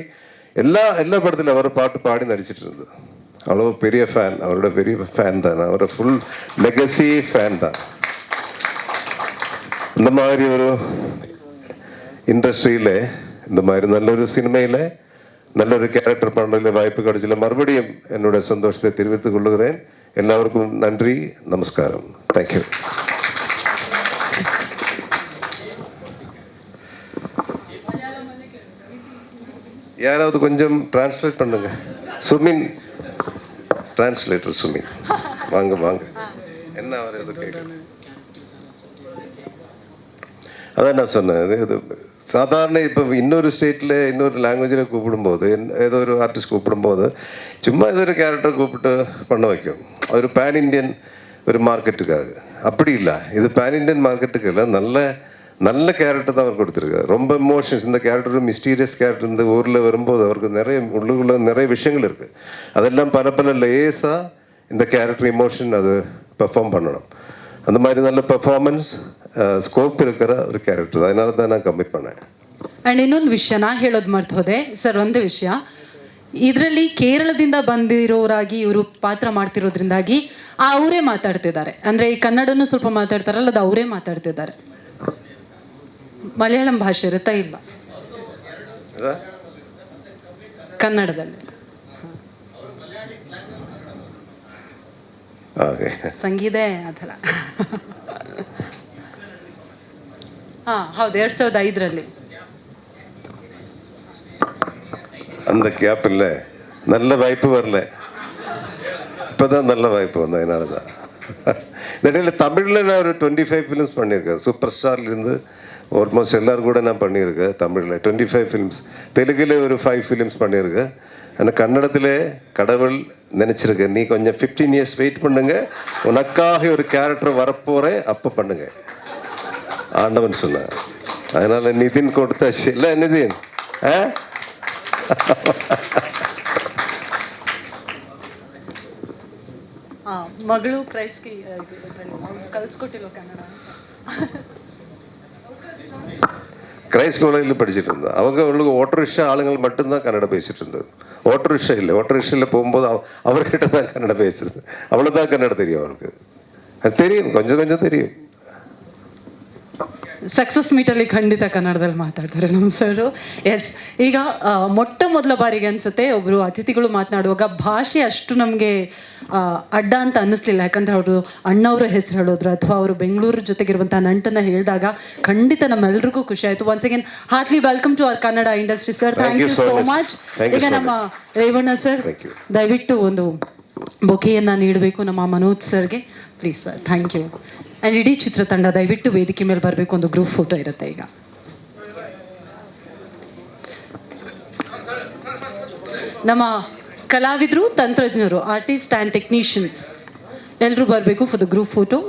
எல்லா படத்திலும் அவர் பாட்டு பாடி நடிச்சிட்டு இருந்தது. அவ்வளோ பெரிய ஃபேன், அவரோட பெரிய ஃபேன் தான், அவரோட ஃபுல் லெகசி ஃபேன் தான். இந்த மாதிரி ஒரு இண்டஸ்ட்ரியில், இந்த மாதிரி நல்லொரு சினிமையில் நல்லொரு கேரக்டர் பண்ணுறதுல வாய்ப்பு கிடைச்சல மறுபடியும் என்னோட சந்தோஷத்தை தெரிவித்துக் கொள்கிறேன். எல்லாருக்கும் நன்றி, நமஸ்காரம், தேங்க்யூ. யாராவது கொஞ்சம் டிரான்ஸ்லேட் பண்ணுங்க. சுமின், டிரான்ஸ்லேட்டர் சுமின், வாங்க. என்ன அவர் எது கேட்க? அதான் நான் சொன்னேன், இது சாதாரண இப்போ இன்னொரு ஸ்டேட்டில் இன்னொரு லாங்குவேஜில் கூப்பிடும்போது, ஏதோ ஒரு ஆர்டிஸ்ட் கூப்பிடும்போது சும்மா ஏதோ ஒரு கேரக்டர் கூப்பிட்டு பண்ண வைக்கும். ஒரு பேன் இண்டியன் ஒரு மார்க்கெட்டுக்காக. அப்படி இல்லை, இது பேன் இண்டியன் மார்க்கெட்டுக்கு இல்லை, நல்ல கேரக்டர் தான் அவர் கொடுத்துருக்காரு. ரொம்ப எமோஷன்ஸ். இந்த கேரக்டர் மிஸ்டீரியஸ் கேரக்டர் இந்த ஊரில் வரும்போது அவருக்கு உள்ளுக்குள்ள நிறைய விஷயங்கள் இருக்குது. அதெல்லாம் பல லேஸாக இந்த கேரக்டர் எமோஷன் அது பெர்ஃபார்ம் பண்ணணும். அந்த மாதிரி நல்ல பெர்ஃபார்மன்ஸ் ಸ್ಕೋಪ್ ಇರೋ ஒரு ಕ್ಯಾರೆಕ್ಟರ್. ಅದನ್ನಾல தான் ನಾನು ಕಮಿಟ್ பண்ணேன். ಆ್ಯಂಡ್ ಇನ್ನೊಂದು ವಿಷಯ ನಾ ಹೇಳೋದು ಮರ್ತು ಹೋದೆ ಸರ್. ಒಂದು ವಿಷಯ, ಇದರಲ್ಲಿ ಕೇರಳದಿಂದ ಬಂದಿರೋರಾಗಿ ಇವರು ಪಾತ್ರ ಮಾಡ್ತಿರೋದ್ರಿಂದಾಗಿ ಅವರೇ ಮಾತಾಡ್ತಿದ್ದಾರೆ. ಅಂದರೆ ಈ ಕನ್ನಡನೂ ಸ್ವಲ್ಪ ಮಾತಾಡ್ತಾರಲ್ಲ, ಅದು ಅವರೇ ಮಾತಾಡ್ತಿದ್ದಾರೆ. ಮಲಯಾಳಂ ಭಾಷೆ ಇರುತ್ತಾ? ಇಲ್ಲ, ಕನ್ನಡದಲ್ಲಿ. ಸಂಗೀತೆ ಅದಲ್ಲ. ಹೌದು, 2005 அந்த கேப் இல்லை, நல்ல வாய்ப்பு வரல. இப்போதான் நல்ல வாய்ப்பு வந்தேன், அதனால தான். இடையில் தமிழில் நான் ஒரு 25 ஃபிலிம்ஸ் பண்ணியிருக்கேன். சூப்பர் ஸ்டார்லேருந்து ஆல்மோஸ்ட் எல்லோரும் கூட நான் பண்ணியிருக்கேன் தமிழில் 25 ஃபிலிம்ஸ். தெலுங்கில் ஒரு 5 ஃபிலிம்ஸ் பண்ணியிருக்கேன். ஆனால் கன்னடத்தில் கடவுள் நினச்சிருக்கேன், நீ கொஞ்சம் 15 இயர்ஸ் வெயிட் பண்ணுங்க, உனக்காக ஒரு கேரக்டர் வரப்போகிறேன், அப்போ பண்ணுங்க ஆண்டவன் சொன்னார். அதனால் நிதின் கொடுத்தாச்சு. இல்லை நிதின், ಮಗಳು ಕ್ರೈಸ್ಗೆ ಕಲಿಸ್ಕೊಟ್ಟಿಲ್ವ ಕನ್ನಡ? கிரைஸ்ட் காலேஜில் படிச்சுட்டு இருந்தேன். அவங்களுக்கு ஓட்டோ ரிக்ஷா ஆளுங்கள் மட்டும்தான் கன்னடம் பேசிகிட்டு இருந்தது. ஓட்டோ ரிக்ஷா இல்லை, ஓட்டோ ரிக்ஷாவில் போகும்போது அவர்கிட்ட தான் கன்னடம் பேசுறது. அவ்வளோதான் கன்னடம் தெரியும் அவருக்கு. அது தெரியும், கொஞ்சம் தெரியும். ಸಕ್ಸಸ್ ಮೀಟಲ್ಲಿ ಖಂಡಿತ ಕನ್ನಡದಲ್ಲಿ ಮಾತಾಡ್ತಾರೆ ನಮ್ಮ ಸರು. ಎಸ್, ಈಗ ಮೊಟ್ಟ ಮೊದಲ ಬಾರಿಗೆ ಅನಿಸುತ್ತೆ ಒಬ್ಬರು ಅತಿಥಿಗಳು ಮಾತನಾಡುವಾಗ ಭಾಷೆ ಅಷ್ಟು ನಮಗೆ ಅಡ್ಡ ಅಂತ ಅನ್ನಿಸ್ಲಿಲ್ಲ. ಯಾಕಂದರೆ ಅವರು ಅಣ್ಣವರ ಹೆಸರು ಹೇಳಿದ್ರು ಅಥವಾ ಅವರು ಬೆಂಗಳೂರು ಜೊತೆಗಿರುವಂಥ ನಂಟನ್ನು ಹೇಳಿದಾಗ ಖಂಡಿತ ನಮ್ಮೆಲ್ಲರಿಗೂ ಖುಷಿ ಆಯಿತು. Once again heartily welcome to our Kannada industry sir. Thank you so much. ಈಗ ನಮ್ಮ ರೇವಣ್ಣ ಸರ್ ದಯವಿಟ್ಟು ಒಂದು ಬೊಕೆಯನ್ನು ನೀಡಬೇಕು ನಮ್ಮ ಮನೋಜ್ ಸರ್ಗೆ, please sir. Thank you. And ಇಡೀ ಚಿತ್ರತಂಡ ದಯವಿಟ್ಟು ವೇದಿಕೆ ಮೇಲೆ ಬರಬೇಕು, ಒಂದು ಗ್ರೂಪ್ ಫೋಟೋ ಇರುತ್ತೆ ಈಗ. ನಮ್ಮ ಕಲಾವಿದರು, ತಂತ್ರಜ್ಞರು, ಆರ್ಟಿಸ್ಟ್ ಆ್ಯಂಡ್ ಟೆಕ್ನಿಷಿಯನ್ಸ್ ಎಲ್ಲರೂ ಬರಬೇಕು ಫಾರ್ ದ ಗ್ರೂಪ್ ಫೋಟೋ.